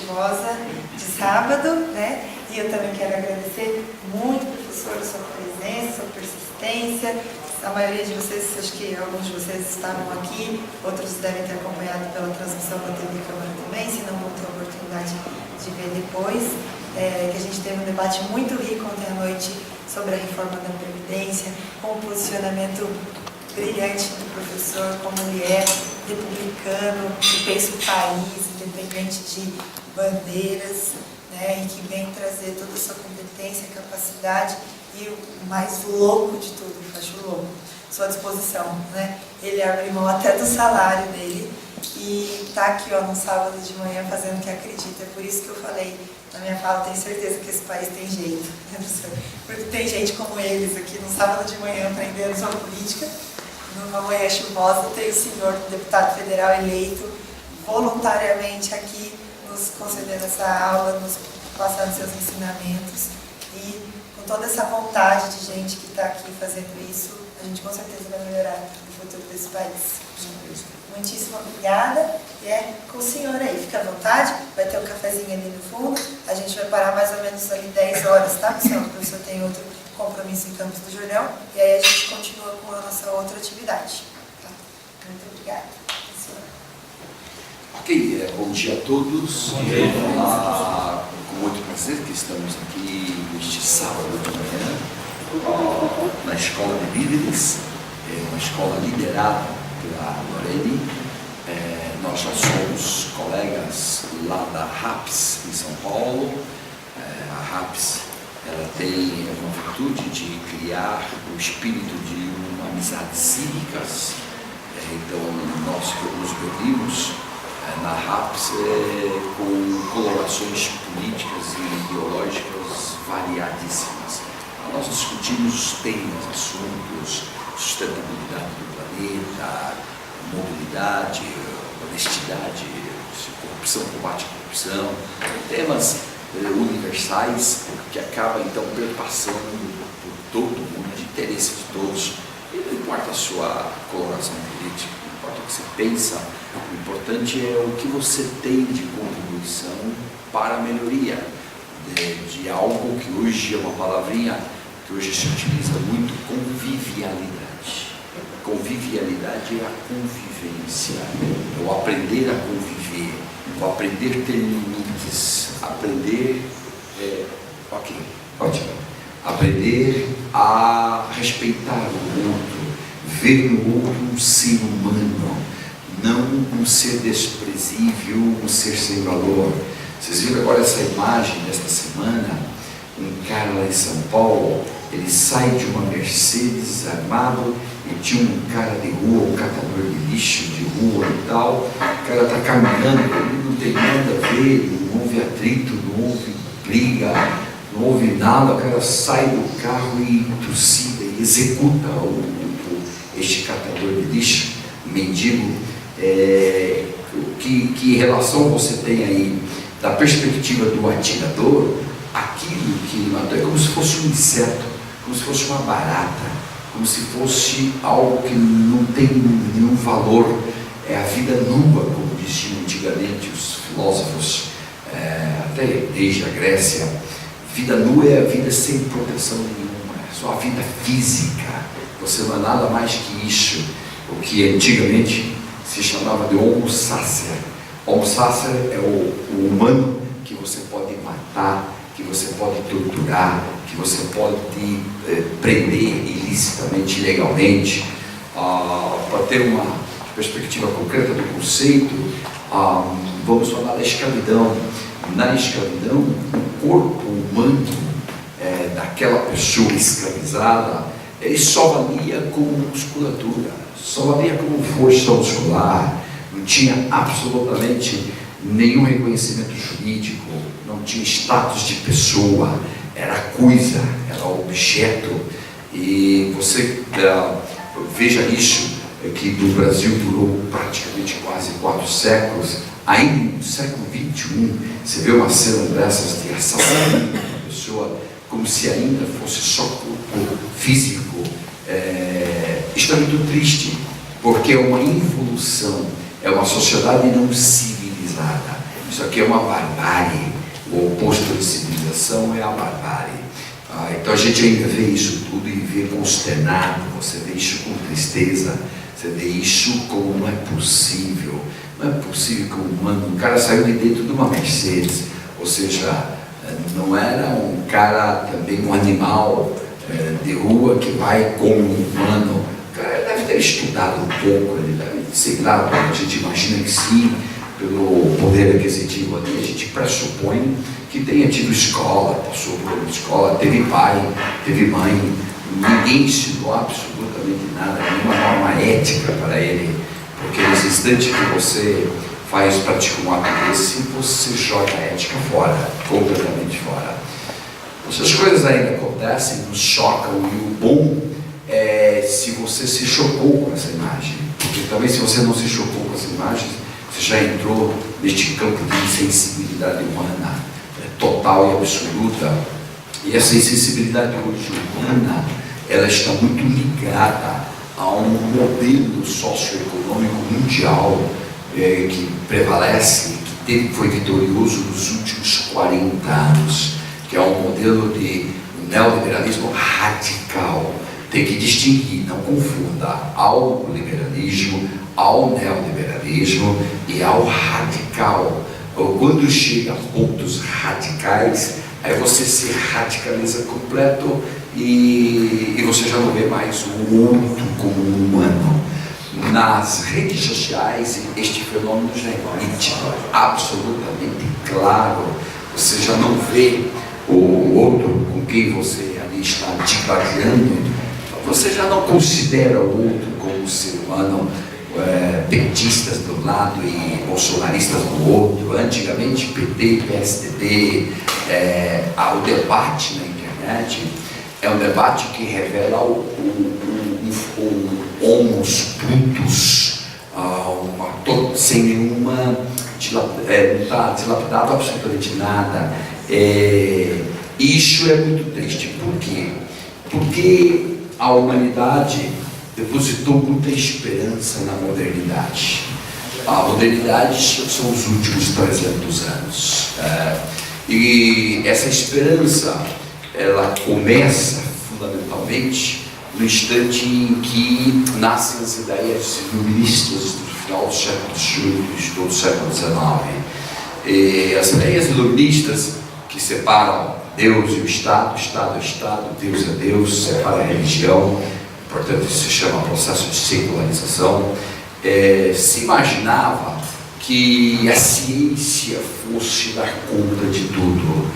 chuvosa de sábado, né? E eu também quero agradecer muito, professor, a sua presença, a sua persistência. A maioria de vocês, acho que alguns de vocês estavam aqui, outros devem ter acompanhado pela transmissão da TV Câmara também, se não vão ter a oportunidade de ver depois, que a gente teve um debate muito rico ontem à noite sobre a reforma da Previdência, com um posicionamento brilhante do professor, como ele é republicano, que pensa o país, independente de bandeiras, né, e que vem trazer toda a sua competência, capacidade e o mais louco de tudo, eu acho louco, sua disposição, né? Ele abre mão até do salário dele e está aqui, ó, no sábado de manhã fazendo o que acredita. É por isso que eu falei na minha fala, tenho certeza que esse país tem jeito, né, professor? Porque tem gente como eles aqui no sábado de manhã aprendendo sobre política. Numa manhã chuvosa, tem o senhor deputado federal eleito voluntariamente aqui nos concedendo essa aula, nos passando seus ensinamentos e com toda essa vontade de gente que está aqui fazendo isso, a gente com certeza vai melhorar o futuro desse país. Muitíssimo obrigada e é com o senhor aí, fica à vontade, vai ter um cafezinho ali no fundo, a gente vai parar mais ou menos ali 10 horas, tá, professor? O professor tem outro compromisso em Campos do Jordão e aí a gente continua com a nossa outra atividade. Tá? Muito obrigada. Ok, bom dia a todos. Com muito prazer que estamos aqui neste sábado de manhã na Escola de Líderes, uma escola liderada pela Lorene. Nós já somos colegas lá da RAPS em São Paulo. A RAPS ela tem uma virtude de criar o espírito de uma amizade cívicas. Então nós nos reunimos na RAPS com colorações políticas e ideológicas variadíssimas. Nós discutimos temas, assuntos, sustentabilidade do planeta, mobilidade, honestidade, corrupção, combate à corrupção, temas universais que acabam então perpassando por todo mundo, de interesse de todos. E não importa a sua coloração política, não importa o que você pensa, o importante é o que você tem de contribuição para a melhoria de algo que hoje é uma palavrinha que hoje se utiliza muito, convivialidade. Convivialidade é a convivência, é o aprender a conviver, o aprender a ter limites, aprender, aprender a respeitar o outro, ver no outro um ser humano, não um ser desprezível, um ser sem valor. Vocês viram agora essa imagem desta semana? Um cara lá em São Paulo, ele sai de uma Mercedes armado e tinha um cara de rua, um catador de lixo de rua e tal. O cara está caminhando, ele não tem nada a ver, não houve atrito, não houve briga, não houve nada. O cara sai do carro e trucida e executa este catador de lixo, mendigo. Que relação você tem aí da perspectiva do atirador? Aquilo que ele matou é como se fosse um inseto, como se fosse uma barata, como se fosse algo que não tem nenhum valor. É a vida nua, como diziam antigamente os filósofos, até desde a Grécia. Vida nua é a vida sem proteção nenhuma, é só a vida física. Você não é nada mais que isso, o que antigamente se chamava de homo sacer. Homo sacer é o humano que você pode matar, que você pode torturar, que você pode prender ilicitamente, ilegalmente. Para ter uma perspectiva concreta do conceito, vamos falar da escravidão. Na escravidão, o corpo humano daquela pessoa escravizada, ele só valia como musculatura, só valia como força muscular, não tinha absolutamente nenhum reconhecimento jurídico, não tinha status de pessoa, era coisa, era objeto. E você veja isso, que no Brasil durou praticamente quase 4 séculos, ainda no século XXI, você vê uma cena dessas de assassinato de uma pessoa, como se ainda fosse só corpo físico. Isso é muito triste, porque é uma involução, é uma sociedade não civilizada. Isso aqui é uma barbárie. O oposto de civilização é a barbárie. Então a gente ainda vê isso tudo e vê consternado, você vê isso com tristeza, você vê isso como não é possível. Não é possível que um humano, um cara saiu de dentro de uma Mercedes, ou seja, não era um cara também um animal de rua que vai como um humano. O cara deve ter estudado um pouco, ele deve, sei lá, a gente imagina que sim, pelo poder aquisitivo ali, a gente pressupõe que tenha tido escola, passou por escola, teve pai, teve mãe, ninguém ensinou absolutamente nada, nenhuma norma ética para ele, porque nesse instante que você pratica um ato desse, você joga a ética fora, completamente fora. Essas coisas ainda acontecem, nos chocam, e o bom é se você se chocou com essa imagem, porque também se você não se chocou com essa imagem, você já entrou neste campo de insensibilidade humana, total e absoluta. E essa insensibilidade humana, ela está muito ligada a um modelo socioeconômico mundial que prevalece, que foi vitorioso nos últimos 40 anos, que é um modelo de neoliberalismo radical. Tem que distinguir, não confunda, ao liberalismo, ao neoliberalismo e ao radical. Quando chega a pontos radicais, aí você se radicaliza completo e você já não vê mais o outro como humano. Nas redes sociais, este fenômeno já é nítido, absolutamente claro. Você já não vê o outro com quem você ali está divagueando, você já não considera o outro como ser humano, petistas do lado e bolsonaristas do outro. Antigamente PT, PSDB, o debate na internet é um debate que revela homus brutus, sem nenhuma, não está dilapidado absolutamente nada. Isso é muito triste. Por quê? Porque a humanidade depositou muita esperança na modernidade. A modernidade são os últimos 300 anos. E essa esperança, ela começa fundamentalmente no instante em que nascem as ideias iluministas do final do século XVIII, do século XIX. As ideias iluministas que separam Deus e o Estado, Estado é Estado, Deus é Deus, separa a religião, portanto isso se chama processo de secularização. Se imaginava que a ciência fosse dar conta de tudo.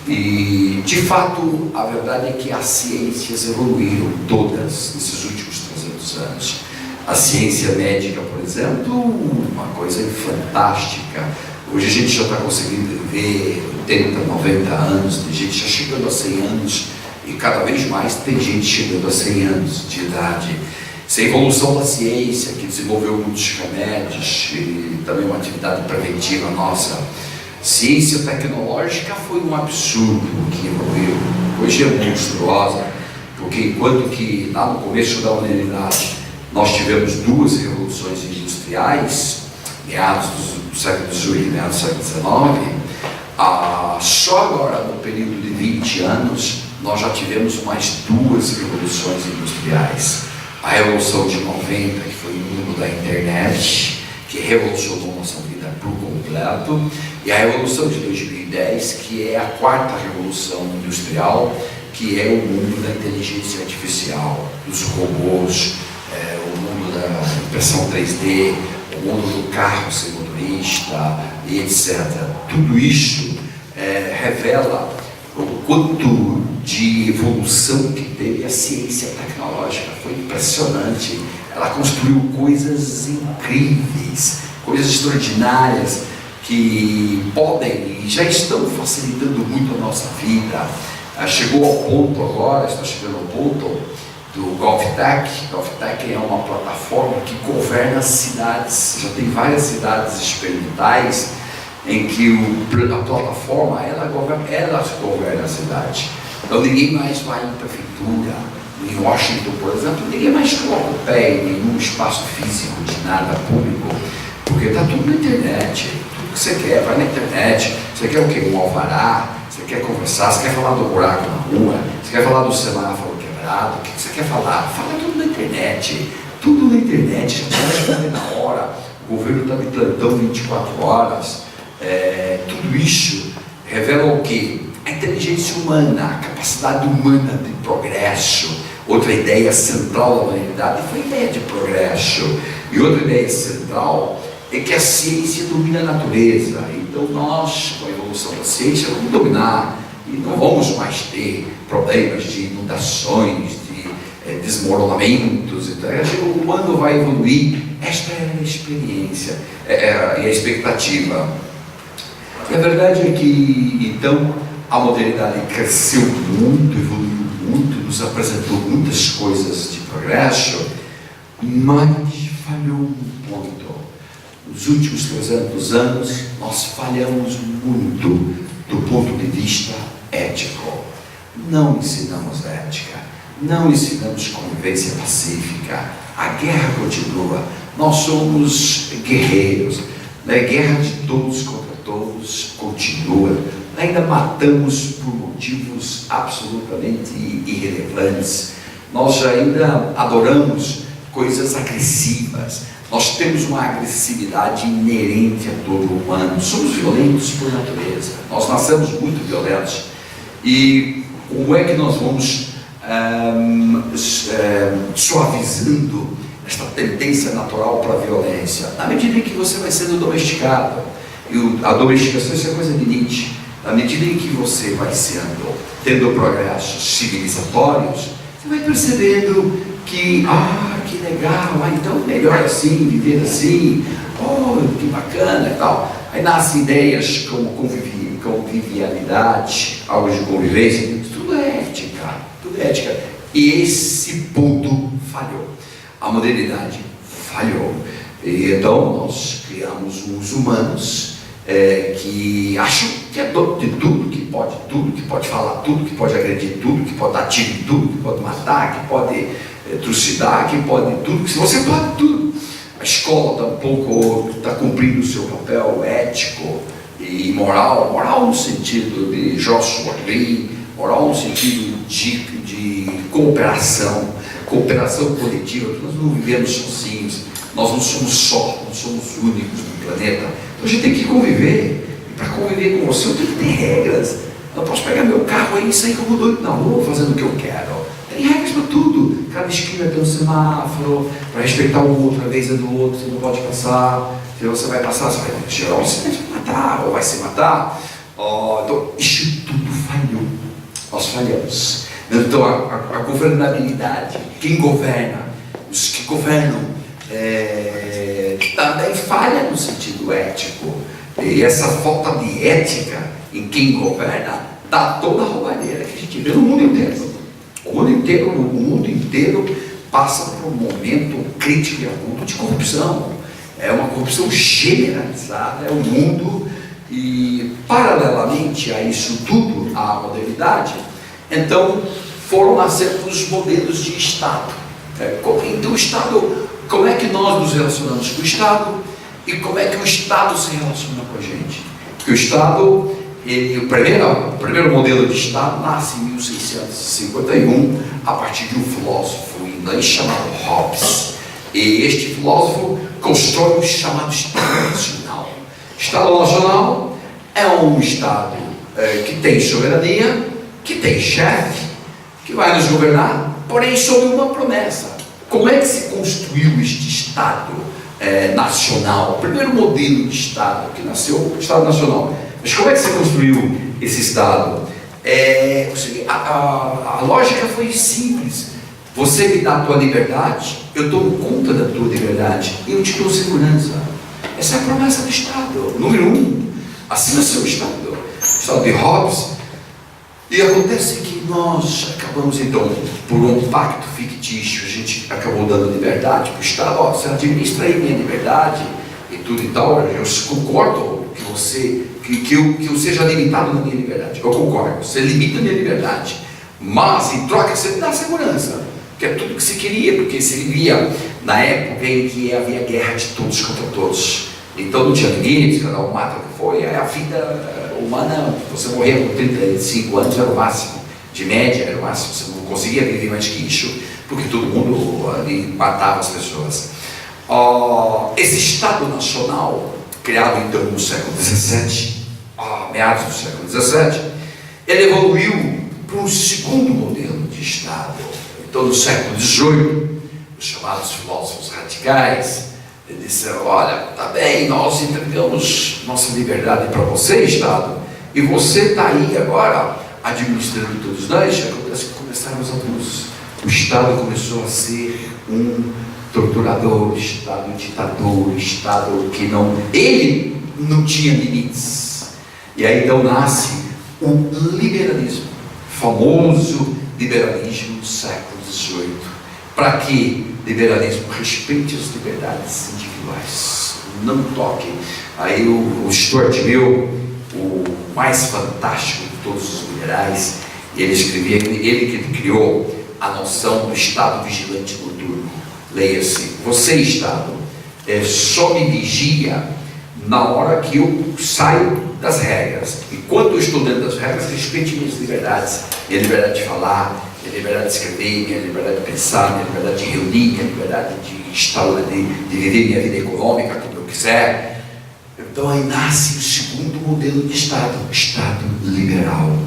E, de fato, a verdade é que as ciências evoluíram todas nesses últimos 300 anos. A ciência médica, por exemplo, uma coisa fantástica. Hoje a gente já está conseguindo ver 80, 90 anos, tem gente já chegando a 100 anos, e cada vez mais tem gente chegando a 100 anos de idade. Essa evolução da ciência, que desenvolveu muitos remédios, e também uma atividade preventiva nossa. Ciência tecnológica foi um absurdo que evoluiu, hoje é monstruosa, porque enquanto que lá no começo da humanidade nós tivemos duas revoluções industriais, meados do século XVIII e meados do século XIX, só agora no período de 20 anos nós já tivemos mais duas revoluções industriais. A revolução de 90, que foi o mundo da internet, que revolucionou nossa vida por completo, e a revolução de 2010, que é a quarta revolução industrial, que é o mundo da inteligência artificial, dos robôs, o mundo da impressão 3D, o mundo do carro sem motorista, e etc. Tudo isso revela o quanto de evolução que teve a ciência tecnológica. Foi impressionante. Ela construiu coisas incríveis, coisas extraordinárias, que podem e já estão facilitando muito a nossa vida. Chegou ao ponto agora, está chegando ao ponto do GovTech. GovTech é uma plataforma que governa as cidades. Já tem várias cidades experimentais em que a plataforma ela governa a cidade. Então ninguém mais vai em prefeitura. Em Washington, por exemplo, ninguém mais coloca o pé em nenhum espaço físico de nada público, porque está tudo na internet, tudo que você quer, vai na internet, você quer o quê? Um alvará, você quer conversar, você quer falar do buraco na rua, você quer falar do semáforo quebrado, o que você quer falar? Fala tudo na internet, já te responde na hora, o governo está de plantão 24 horas, tudo isso revela o quê? A inteligência humana, a capacidade humana de progresso. Outra ideia central da humanidade foi a ideia de progresso. E outra ideia central é que a ciência domina a natureza. Então nós, com a evolução da ciência, vamos dominar e não vamos mais ter problemas de inundações, de desmoronamentos. Então, o humano vai evoluir. Esta é a experiência e a expectativa. E a verdade é que, então, a modernidade cresceu muito, evoluiu muito, nos apresentou muitas coisas de progresso, mas falhou muito. Nos últimos 300 anos, nós falhamos muito do ponto de vista ético. Não ensinamos ética, não ensinamos convivência pacífica, a guerra continua, nós somos guerreiros, a guerra de todos contra todos continua, ainda matamos por motivos absolutamente irrelevantes, nós ainda adoramos coisas agressivas, nós temos uma agressividade inerente a todo humano, somos violentos por natureza, nós nascemos muito violentos. E como é que nós vamos suavizando esta tendência natural para a violência? Na medida em que você vai sendo domesticado, e a domesticação, isso é coisa de Nietzsche, na medida em que você vai tendo progressos civilizatórios, você vai percebendo que legal, então melhor assim, viver assim, que bacana e tal. Aí nascem ideias como convivialidade, algo de convivência, tudo é ética, e esse ponto falhou, a modernidade falhou, e então nós criamos uns humanos que acham que é dono de tudo, que pode falar tudo, que pode agredir tudo, que pode dar tiro em tudo, que pode matar, que pode trucidar, que pode tudo, que você pode tudo. A escola tampouco está cumprindo o seu papel ético e moral no sentido de Joshua Green, moral no sentido de cooperação coletiva, nós não vivemos sozinhos, nós não somos não somos únicos no planeta, então a gente tem que conviver, e para conviver com você eu tenho que ter regras, eu não posso pegar meu carro aí e sair como doido na rua fazendo o que eu quero, tem regras para tudo, cada esquina tem um semáforo, para respeitar o outro, a vez é do outro, você não pode passar, se você vai passar, você vai gerar um acidente, matar, ou vai se matar, então isso tudo falhou, nós falhamos. Então a governabilidade, quem governa, os que governam, também falha no sentido ético, e essa falta de ética em quem governa dá toda a roubalheira que a gente vê no mundo inteiro. O mundo inteiro passa por um momento crítico e agudo de corrupção, é uma corrupção generalizada, é o mundo, e paralelamente a isso tudo, a modernidade, então foram nascendo os modelos de Estado. Então o Estado, como é que nós nos relacionamos com o Estado e como é que o Estado se relaciona com a gente? Porque o Estado, o primeiro modelo de Estado nasce em 1651 a partir de um filósofo inglês chamado Hobbes. E este filósofo constrói o chamado Estado Nacional. Estado Nacional é um Estado que tem soberania, que tem chefe, que vai nos governar, porém sob uma promessa. Como é que se construiu este Estado nacional? O primeiro modelo de Estado que nasceu, o Estado Nacional. Mas como é que se construiu esse Estado? A lógica foi simples. Você me dá a tua liberdade, eu tomo conta da tua liberdade e eu te dou segurança. Essa é a promessa do Estado. Número 1, assim nasceu o Estado. O Estado de Hobbes. E acontece que nós acabamos então, por um pacto fictício, a gente acabou dando liberdade para o Estado. Você administra aí minha liberdade e tudo e tal. Eu concordo que eu seja limitado na minha liberdade. Eu concordo, você limita a minha liberdade, mas em troca você me dá segurança, que é tudo que se queria, porque se vivia na época em que havia guerra de todos contra todos. Então não tinha limites, cada um mata o que foi. A vida humana, você morrer com 35 anos era o máximo, de média era o máximo, você não conseguia viver mais que isso, porque todo mundo ali matava as pessoas. Esse Estado Nacional, criado então no século XVII, meados do século XVII, ele evoluiu para um segundo modelo de Estado. Então no século XVIII, os chamados filósofos radicais, eles disseram: olha, tá bem, nós entregamos nossa liberdade para você, Estado, e você está aí agora administrando todos nós. Já começaram os abusos. O Estado começou a ser um torturador, Estado ditador, Estado que ele não tinha limites. E aí então nasce o liberalismo, famoso liberalismo do século XVIII. Para que liberalismo? Respeite as liberdades individuais, não toque. Aí o Stuart Mill, o mais fantástico de todos os liberais, ele escrevia, ele que criou a noção do Estado vigilante noturno. Leia-se: você, Estado, só me vigia na hora que eu saio das regras. Enquanto eu estou dentro das regras, respeite minhas liberdades, minha liberdade de falar, minha liberdade de escrever, minha liberdade de pensar, minha liberdade de reunir, minha liberdade de viver minha vida econômica como eu quiser. Então aí nasce o segundo modelo de Estado, Estado liberal.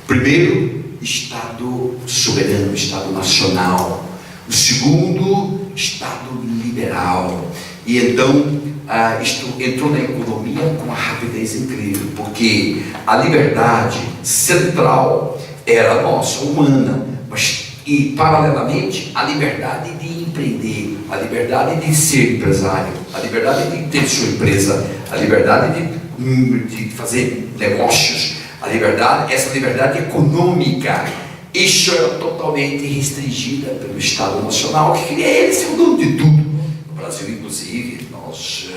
Primeiro, Estado soberano, Estado nacional. O segundo, Estado liberal. E então isto entrou na economia com uma rapidez incrível, porque a liberdade central era nossa, humana, e paralelamente a liberdade de empreender, a liberdade de ser empresário, a liberdade de ter sua empresa, a liberdade de fazer negócios, essa liberdade econômica. Isso era totalmente restringida pelo Estado Nacional, que queria ele ser o dono de tudo. No Brasil, inclusive, nós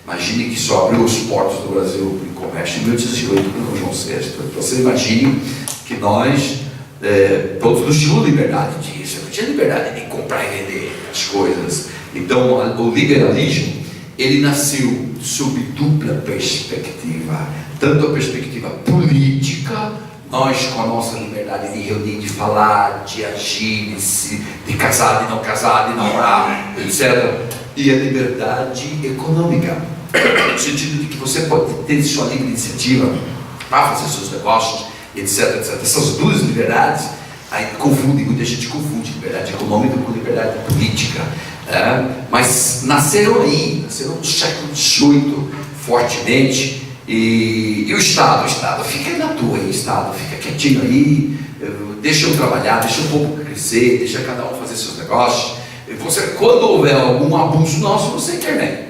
imagine que só abriu os portos do Brasil em comércio em 1808 por João VI. Então você imagine que nós todos não tinham liberdade disso, não tinha liberdade de comprar e vender as coisas. Então o liberalismo, ele nasceu sob dupla perspectiva, tanto a perspectiva política, nós com a nossa liberdade de reunir, de falar, de agir, de casar, de não casar, de namorar, etc. E a liberdade econômica, no sentido de que você pode ter sua livre iniciativa para fazer seus negócios, etc, etc. Essas duas liberdades, aí confundem, muita gente confunde liberdade econômica com liberdade política, mas nasceram no século XVIII fortemente. E o Estado fica na tua aí, Estado, fica quietinho aí, deixa eu trabalhar, deixa o povo crescer, deixa cada um fazer seus negócios. Quando houver algum abuso nosso, você intervém.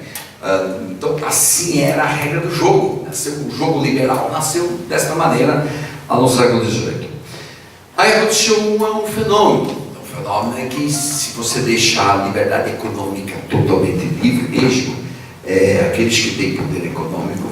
Então assim era a regra do jogo. O jogo liberal nasceu desta maneira no século XVIII. Aí aconteceu um fenômeno. O fenômeno é que, se você deixar a liberdade econômica totalmente livre mesmo, aqueles que têm poder econômico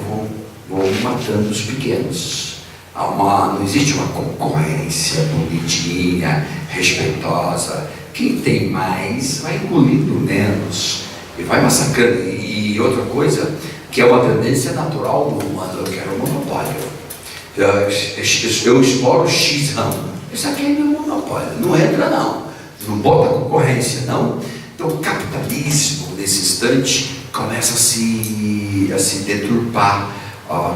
vão matando os pequenos. Não existe uma concorrência bonitinha, respeitosa. Quem tem mais vai engolindo menos e vai massacrando. E outra coisa, que é uma tendência natural do humano, eu quero um monopólio. Eu exploro X ramo. Isso aqui é meu monopólio, não entra não bota concorrência não. Então o capitalismo nesse instante começa a se deturpar,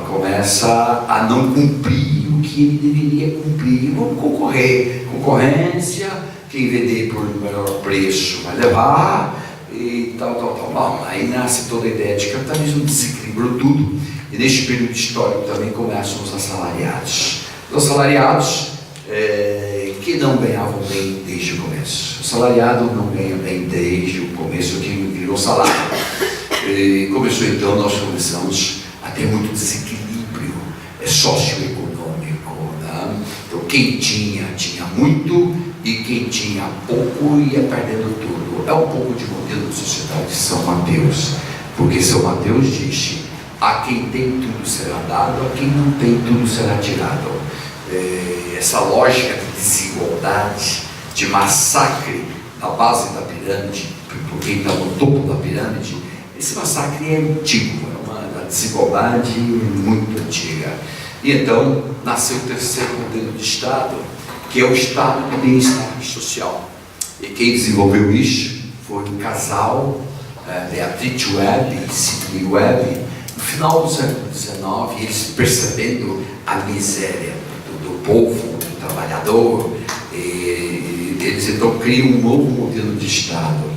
começa a não cumprir o que ele deveria cumprir. Vamos concorrer, concorrência, quem vender por melhor preço vai levar, e tal. Bom, aí nasce toda a ideia de capitalismo, desequilibrou tudo. E neste período histórico também começam os assalariados. Os assalariados que não ganhavam bem desde o começo. O assalariado não ganha bem desde o começo, que virou salário. Começou então, nós começamos a ter muito desequilíbrio socioeconômico, né? Então quem tinha muito, e quem tinha pouco ia perdendo tudo. É um pouco de modelo de sociedade de São Mateus, porque São Mateus diz: a quem tem tudo será dado, a quem não tem tudo será tirado. Essa lógica de desigualdade, de massacre na base da pirâmide, por quem está no topo da pirâmide, esse massacre é antigo, é desigualdade muito antiga. E então nasceu o terceiro modelo de Estado, que é o Estado de bem-estar social. E quem desenvolveu isso foi um casal, Beatrice Webb e Sidney Webb, no final do século XIX, eles percebendo a miséria do povo, do trabalhador, eles então criam um novo modelo de Estado.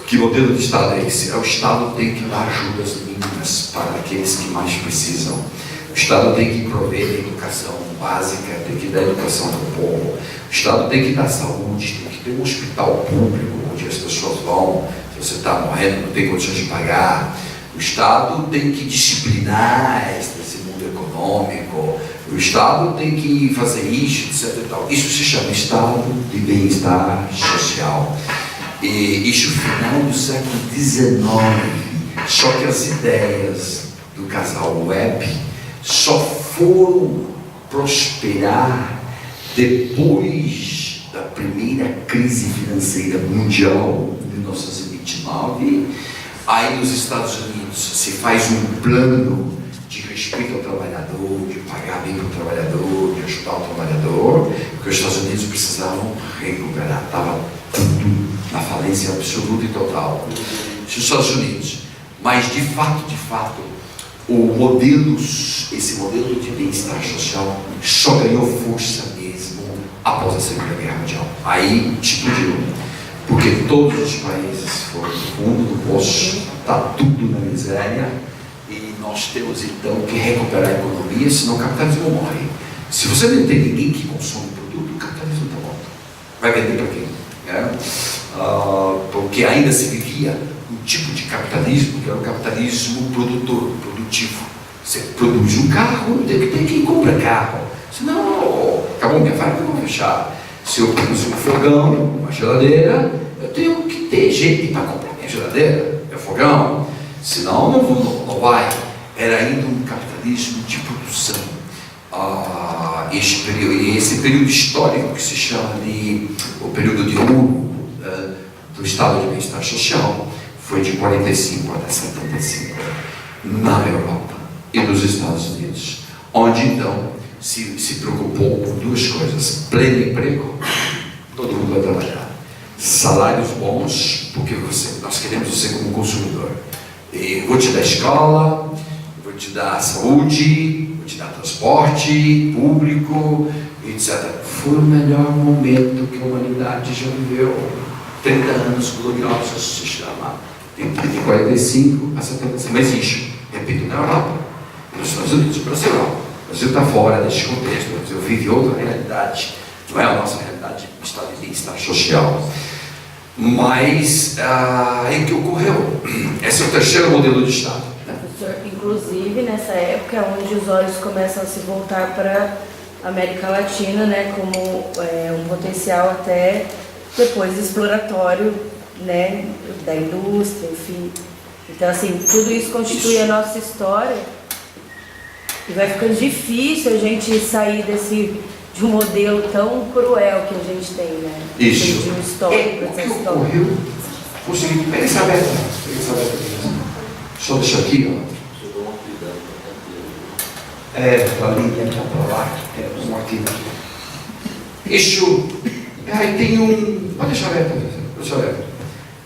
Que modelo de Estado é esse? O Estado tem que dar ajudas mínimas para aqueles que mais precisam. O Estado tem que prover a educação básica, tem que dar educação para o povo. O Estado tem que dar saúde, tem que ter um hospital público onde as pessoas vão. Se você está morrendo, não tem condições de pagar. O Estado tem que disciplinar esse mundo econômico. O Estado tem que fazer isso, etc. E tal. Isso se chama Estado de bem-estar social. E isso no final do século XIX. Só que as ideias do casal Webb só foram prosperar depois da primeira crise financeira mundial, em 1929. Aí nos Estados Unidos se faz um plano de respeito ao trabalhador, de pagar bem para o trabalhador, de ajudar o trabalhador, porque os Estados Unidos precisavam recuperar, estava tudo na falência absoluta e total. Os Estados Unidos. Mas de fato, esse modelo de bem-estar social só ganhou força mesmo após a Segunda Guerra Mundial. Aí explodiu, porque todos os países foram no fundo do poço, está tudo na miséria, e nós temos então que recuperar a economia, senão o capitalismo morre. Se você não tem ninguém que consome produto, o capitalismo está morto. Vai vender para quem? Porque ainda se vivia um tipo de capitalismo que era o capitalismo produtivo. Você produz um carro, tem que ter quem compra carro. Senão, acabou minha fábrica, eu vou fechar. Se eu produzo um fogão, uma geladeira, eu tenho que ter gente para comprar minha geladeira, meu fogão. Senão não vai. Era ainda um capitalismo de produção. Esse período histórico que se chama de o período de ouro do Estado de bem-estar social foi de 45 até 75 na Europa e nos Estados Unidos, onde então se preocupou com duas coisas: pleno emprego, todo mundo vai trabalhar, salários bons, porque nós queremos você como consumidor, e vou te dar escola, vou te dar saúde, vou te dar transporte público, etc. Foi o melhor momento que a humanidade já viveu. 30 anos gloriosos se chama, de 45 a 75. Mas isso, repito, na Europa, nos Estados Unidos, Brasil não. O Brasil está fora desse contexto. O Brasil vive outra realidade, não é a nossa realidade de estado de bem-estar social. Mas é que ocorreu. Esse é o terceiro modelo de Estado. Professor, inclusive nessa época é onde os olhos começam a se voltar para a América Latina, né, como um potencial até depois exploratório, né, da indústria, enfim. Então, assim, tudo isso constitui a nossa história e vai ficando difícil a gente sair de um modelo tão cruel que a gente tem, né? Isso. De um histórico, O que ocorreu foi o seguinte: pega essa aberta. Só deixa aqui, ó. A linha que para lá, um aqui. Isso. Aí tem um. Pode deixar aberto,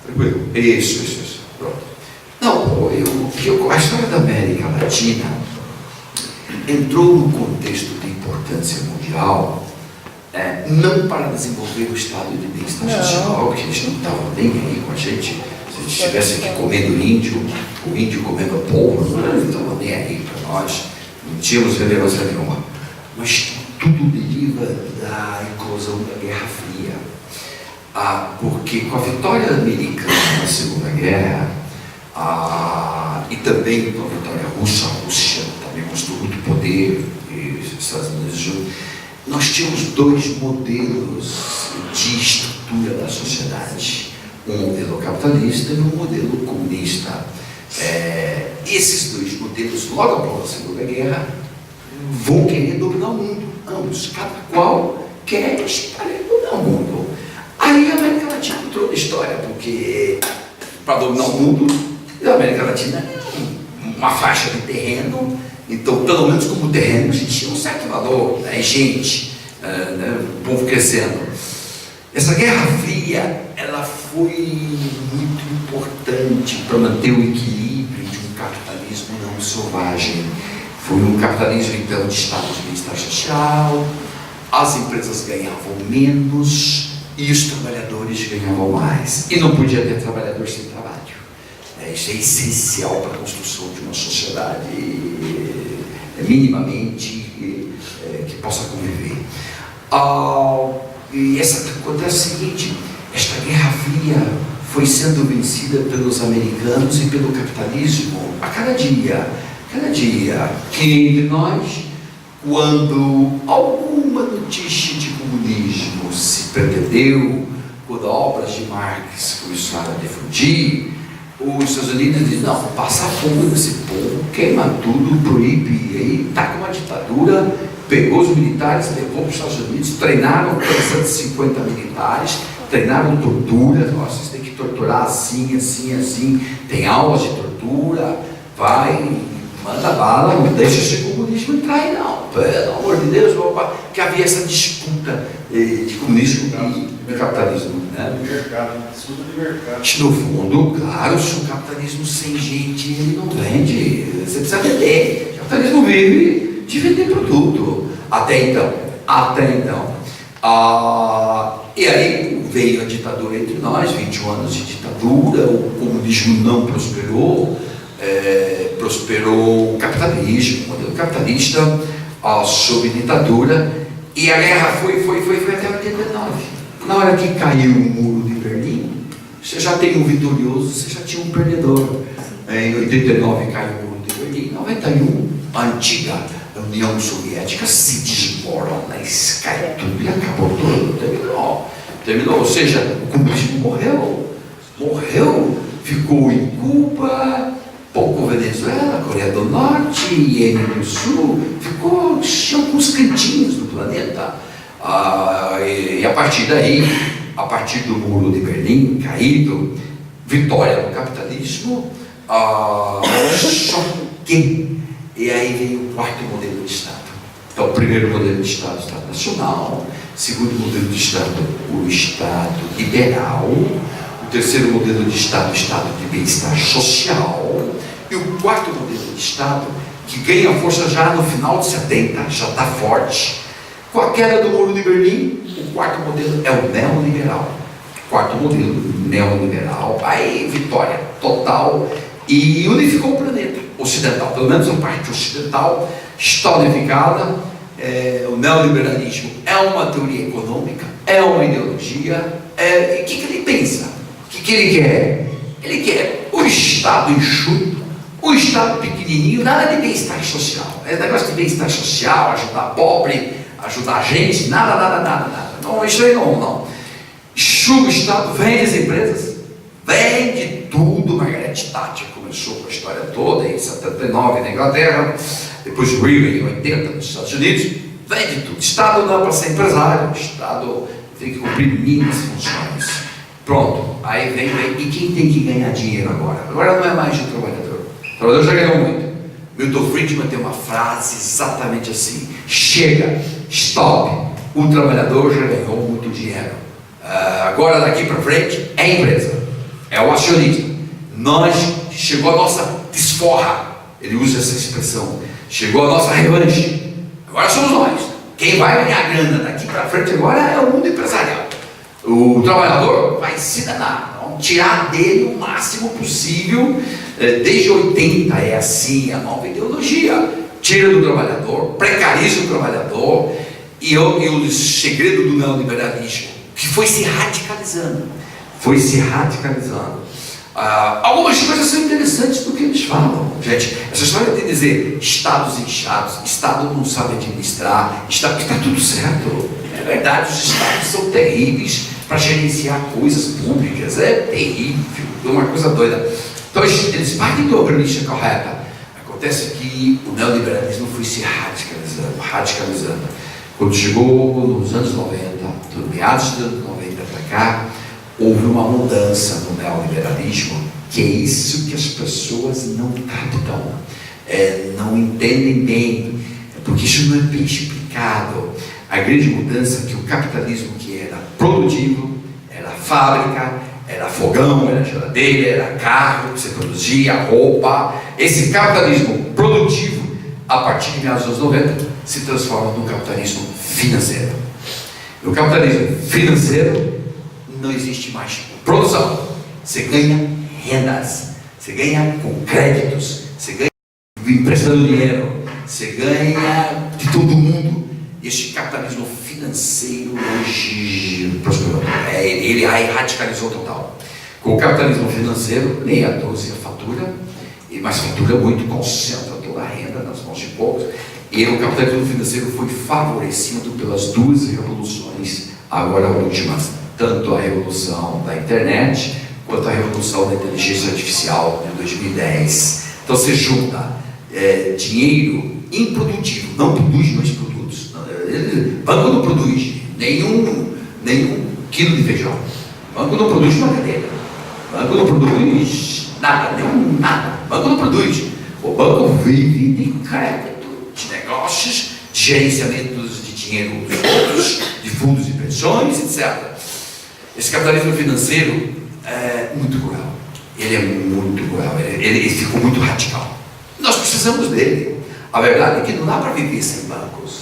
tranquilo. Isso. Pronto. Não, a história da América Latina entrou no contexto de importância mundial, não para desenvolver o estado de bem-estar social, porque eles não estavam nem aí com a gente. Se eles estivessem aqui comendo índio, o índio comendo povo, não estavam nem aí para nós, não tínhamos relevância nenhuma. Mas tudo deriva da eclosão da Guerra Fria. Porque com a vitória americana na Segunda Guerra, e também com a vitória russa, a Rússia também mostrou muito poder, e os Estados Unidos juntos, nós tínhamos dois modelos de estrutura da sociedade: um modelo capitalista e um modelo comunista. Esses dois modelos, logo após a Segunda Guerra, vão querer dominar o mundo, ambos, cada qual quer dominar o mundo. Aí a América Latina entrou na história, porque para dominar o mundo, a América Latina é uma faixa de terreno, então pelo menos como terreno a gente tinha um certo valor, né? Gente, né? O povo crescendo. Essa Guerra Fria, ela foi muito importante para manter o equilíbrio de um capitalismo não selvagem. Foi um capitalismo então de estado de bem-estar social, as empresas ganhavam menos e os trabalhadores ganhavam mais. E não podia ter trabalhador sem trabalho. Isso é essencial para a construção de uma sociedade minimamente que possa conviver. E acontece o seguinte: esta Guerra Fria foi sendo vencida pelos americanos e pelo capitalismo a cada dia. Cada dia. Quem entre nós, quando alguma notícia de comunismo se perdeu, quando obras de Marx começaram a difundir, os Estados Unidos dizem: não, passa fogo nesse povo, queima tudo, proíbe, e aí está com uma ditadura, pegou os militares, levou para os Estados Unidos, treinaram 350 militares, treinaram tortura, vocês têm que torturar assim, assim, assim, tem aulas de tortura, vai, manda bala, não deixa esse comunismo entrar aí não, pelo amor de Deus, que havia essa disputa de comunismo e capitalismo, né? Disputa de mercado. No fundo, claro, se o capitalismo sem gente, ele não vende, você precisa vender. O capitalismo vive de vender produto, até então. E aí veio a ditadura entre nós, 21 anos de ditadura, o comunismo não prosperou, prosperou o capitalismo, o modelo capitalista sob ditadura, e a guerra foi até 89. Na hora que caiu o muro de Berlim, você já tem um vitorioso, você já tinha um perdedor. Em 89 caiu o muro de Berlim, em 91 a antiga União Soviética se desmorona, cai tudo e acabou tudo, terminou, ou seja, o comunismo morreu, ficou em Cuba, pouco Venezuela, Coreia do Norte, Iêmen do Sul, ficou em alguns cantinhos do planeta. E a partir daí, a partir do muro de Berlim caído, vitória do capitalismo, só que, e aí vem o quarto modelo de Estado. Então, o primeiro modelo de Estado, o Estado Nacional; segundo modelo de Estado, o Estado liberal; o terceiro modelo de Estado, o Estado de bem-estar social; e o quarto modelo de Estado, que ganha força já no final de 70, já está forte. Com a queda do muro de Berlim, o quarto modelo é o neoliberal. Quarto modelo neoliberal, aí vitória total, e unificou o planeta ocidental, pelo menos a parte ocidental está unificada. O neoliberalismo é uma teoria econômica, é uma ideologia. E o que ele pensa? O que ele quer? Ele quer o Estado enxuto, o Estado pequenininho, nada de bem-estar social. Negócio de bem-estar social, ajudar pobre, ajudar a gente, nada. Não, isso aí não. Enxuga o Estado, vende as empresas, vende tudo. Margaret Thatcher começou com a história toda em 79 na Inglaterra, depois Reagan em 80 nos Estados Unidos, vende tudo. Estado não é para ser empresário, o Estado tem que cumprir mínimas funções. Pronto, aí vem, e quem tem que ganhar dinheiro agora? Agora não é mais o trabalhador. O trabalhador já ganhou muito. Milton Friedman tem uma frase exatamente assim: chega, stop, o trabalhador já ganhou muito dinheiro. Agora daqui para frente é a empresa, é o acionista. Chegou a nossa desforra, ele usa essa expressão, chegou a nossa revanche, agora somos nós. Quem vai ganhar grana daqui para frente agora é o mundo empresarial. O trabalhador vai se danar, vamos tirar dele o máximo possível. Desde 80 é assim a nova ideologia: tira do trabalhador, precariza o trabalhador. E o segredo do neoliberalismo, que foi se radicalizando. Algumas coisas são interessantes do que eles falam, gente. Essa história de dizer estados inchados, Estado não sabe administrar, Estado, está tudo certo. É verdade, os estados são terríveis para gerenciar coisas públicas, é terrível, é uma coisa doida. Então eles partem da premissa correta. Acontece que o neoliberalismo foi se radicalizando. Quando chegou nos anos 90, do meados dos anos 90 para cá, houve uma mudança no neoliberalismo, que é isso que as pessoas não captam, não entendem bem, porque isso não é bem explicado. A grande mudança que o capitalismo, que era produtivo, era fábrica, era fogão, era geladeira, era carro que você produzia, roupa, esse capitalismo produtivo, a partir de meados dos anos 90, se transforma no capitalismo financeiro. No capitalismo financeiro não existe mais produção, você ganha rendas, você ganha com créditos, você ganha emprestando dinheiro, você ganha de todo mundo. Este capitalismo financeiro hoje prosperou, ele radicalizou total. Com o capitalismo financeiro, nem a 12 fatura, mas fatura muito, concentra toda a renda nas mãos de poucos. E o capitalismo financeiro foi favorecido pelas duas revoluções, agora últimas, tanto a revolução da internet, quanto a revolução da inteligência artificial de 2010. Então você junta dinheiro improdutivo, não produz mais produtos. Banco não produz nenhum quilo de feijão. Banco não produz uma cadeira. Banco não produz nada, nada. Banco não produz. O banco vive de crédito, de negócios, de gerenciamentos de dinheiro dos outros, de fundos de pensões, etc. Esse capitalismo financeiro é muito cruel. Ele é muito cruel. Ele ficou muito radical. Nós precisamos dele. A verdade é que não dá para viver sem bancos.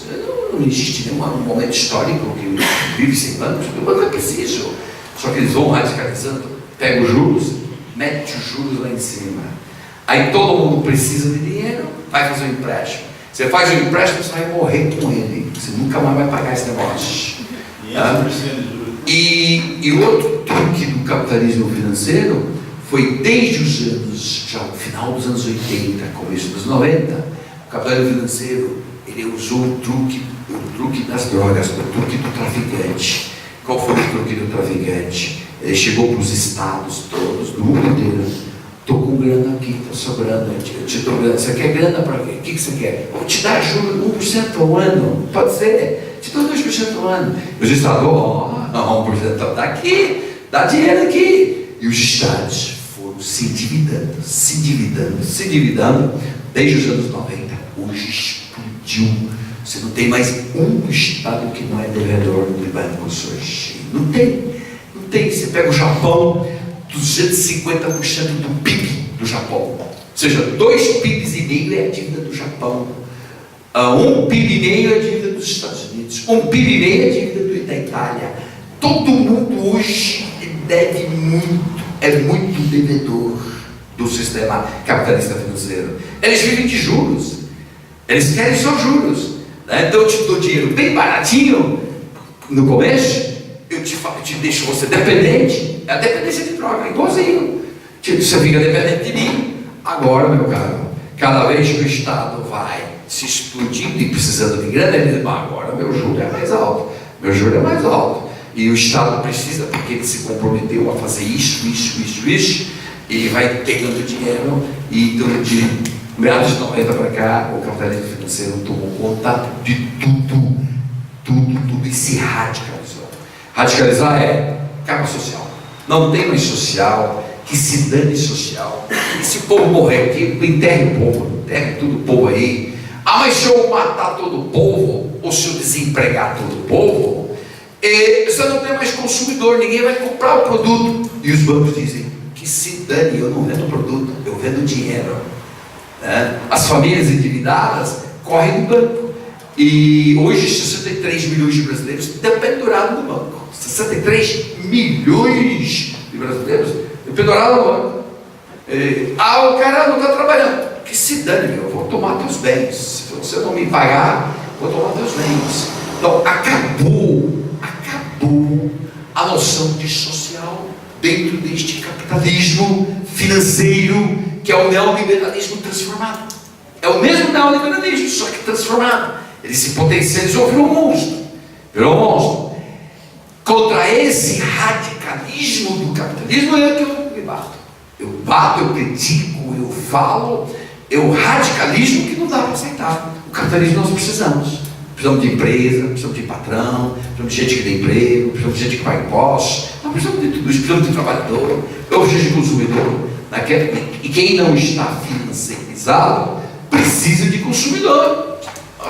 Não existe nenhum momento histórico que vive sem bancos. O banco é preciso. Só que eles vão radicalizando, pegam os juros, mete os juros lá em cima. Aí todo mundo precisa de dinheiro, vai fazer um empréstimo. Você faz um empréstimo, você vai morrer com ele. Você nunca mais vai pagar esse negócio. E outro truque do capitalismo financeiro foi desde os anos, já no final dos anos 80, começo dos 90, o capitalismo financeiro, ele usou o truque das drogas, o truque do traficante. Qual foi o truque do traficante? Ele chegou para os estados todos, do mundo inteiro. Estou com grana aqui, está sobrando, eu te dou grana. Você quer grana para quê? O que você quer? Vou te dar juros 1% ao ano, pode ser, te dou 2% ao ano. E os estados, 1% está aqui, dá dinheiro aqui. E os estados foram se endividando, desde os anos 90. Hoje explodiu. Você não tem mais um estado que não é devedor de bancos hoje. Não tem. Você pega o Japão, 250% do PIB do Japão. Ou seja, 2 PIBs e meio é a dívida do Japão. 1 PIB e meio é a dívida dos Estados Unidos. 1 PIB e meio é a dívida da Itália. Todo mundo hoje deve muito, é muito devedor do sistema capitalista financeiro. Eles vivem de juros. Eles querem só juros. Então eu te dou dinheiro bem baratinho no começo, eu te deixo você dependente. É a dependência de droga, igualzinho. Você fica dependente de mim. Agora, meu caro, cada vez que o Estado vai se explodindo e precisando de grana, ele diz, agora meu juro é mais alto. Meu juro é mais alto. E o Estado precisa, porque ele se comprometeu a fazer isso. Ele vai pegando dinheiro e então, de meados de 90 para cá, o capitalismo financeiro tomou conta de tudo e se radicalizou. Radicalizar é capa social. Não tem mais social, que se dane social. E se o povo morrer aqui, enterre o povo, enterre tudo o povo aí. Mas se eu matar todo o povo, ou se eu desempregar todo o povo, você não tem mais consumidor, ninguém vai comprar o produto. E os bancos dizem, que se dane, eu não vendo produto, eu vendo dinheiro. As famílias endividadas correm no banco. E hoje 63 milhões de brasileiros estão pendurados no banco. 63 milhões de brasileiros estão pendurados no banco. O cara não está trabalhando. Que se dane, eu vou tomar teus bens. Se você não me pagar, vou tomar teus bens. Então acabou a noção de social dentro deste capitalismo financeiro, que é o neoliberalismo transformado. É o mesmo neoliberalismo, só que transformado. Ele se potencializou, virou um monstro. Contra esse radicalismo do capitalismo é que eu me bato. Eu critico, eu falo. É o radicalismo que não dá para aceitar. O capitalismo nós precisamos. Precisamos de empresa, precisamos de patrão, precisamos de gente que dê emprego, precisamos de gente que paga impostos. Nós precisamos de tudo isso, precisamos de trabalhador, precisamos de consumidor. E quem não está financiarizado precisa de consumidor.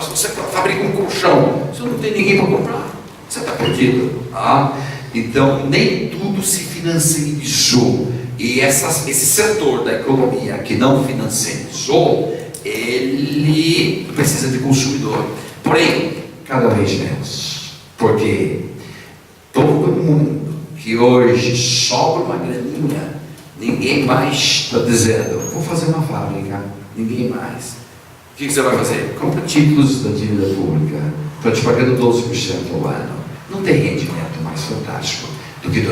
Se você fabrica um colchão, você não tem ninguém para comprar, você está perdido. Então, nem tudo se financiarizou. E esse setor da economia que não financiarizou, ele precisa de consumidor. Porém, cada vez menos. Porque todo mundo que hoje sobra uma graninha, ninguém mais está dizendo, vou fazer uma fábrica. Ninguém mais. O que você vai fazer? Compra títulos da dívida pública. Estou te pagando 12% ao ano. Não tem rendimento mais fantástico do que 12%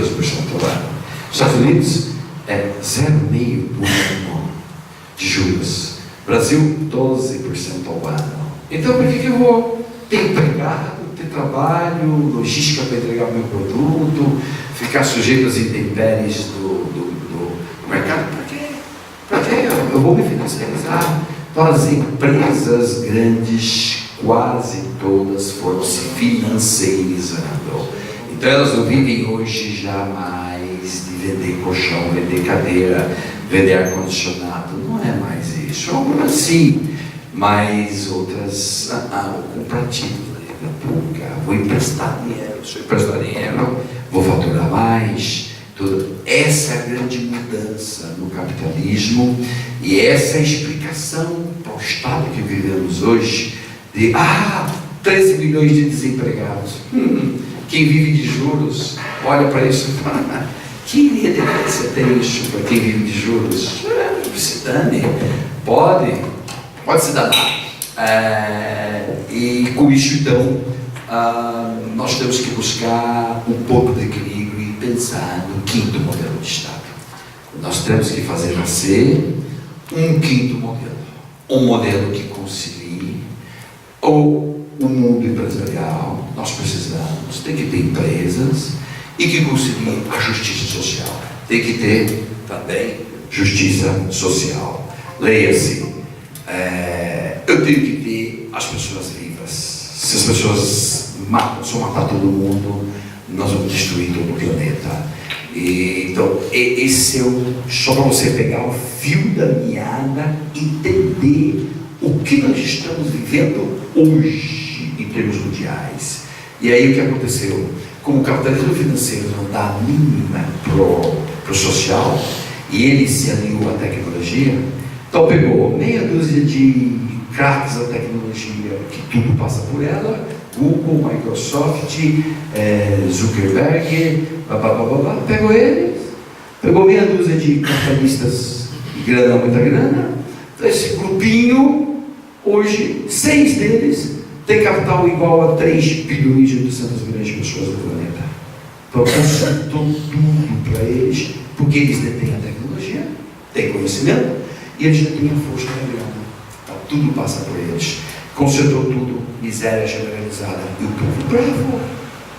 ao ano. Nos Estados Unidos é 0,5% por ano de juros. Brasil, 12% ao ano. Então, por que eu vou ter empregado, ter trabalho, logística para entregar o meu produto, ficar sujeito às intempéries do mercado? Para quê? Eu vou me financiarizar. Então, as empresas grandes, quase todas foram se financiarizando. Então, elas não vivem hoje jamais de vender colchão, vender cadeira, vender ar-condicionado. Não é mais isso. Algumas sim, mas outras, vou comprar título da dívida pública, vou emprestar dinheiro. Se eu emprestar dinheiro, vou faturar mais. Tudo. Essa é a grande mudança no capitalismo e essa é a explicação para o estado que vivemos hoje de 13 milhões de desempregados. Quem vive de juros olha para isso e fala, que relevância tem isso para quem vive de juros? Se dane, pode se danar. E com isso então nós temos que buscar um pouco de equilíbrio e pensar no quinto modelo de Estado. Nós temos que fazer nascer um quinto modelo, um modelo que concilie o mundo empresarial. Nós precisamos, tem que ter empresas e que concilie a justiça social. Tem que ter também justiça social. Leia-se, eu tenho que ter as pessoas vivas. Se as pessoas só matar todo mundo, nós vamos destruir todo o planeta. Então, esse é só para você pegar o fio da meada, entender o que nós estamos vivendo hoje em termos mundiais. E aí o que aconteceu? Como o capitalismo financeiro não dá a mínima para o social, e ele se alinhou à tecnologia, então pegou meia dúzia de craques da tecnologia, que tudo passa por ela, Google, Microsoft, Zuckerberg, pegou eles, pegou meia dúzia de capitalistas de grana, muita grana. Então esse grupinho, hoje, 6 deles têm capital igual a 3 bilhões e 800 milhões de pessoas do planeta. Então consultou tudo para eles, porque eles detêm a tecnologia, têm conhecimento, e eles detêm a força da grana. Então tudo passa por eles. Concentrou tudo, miséria generalizada. E o povo bravo,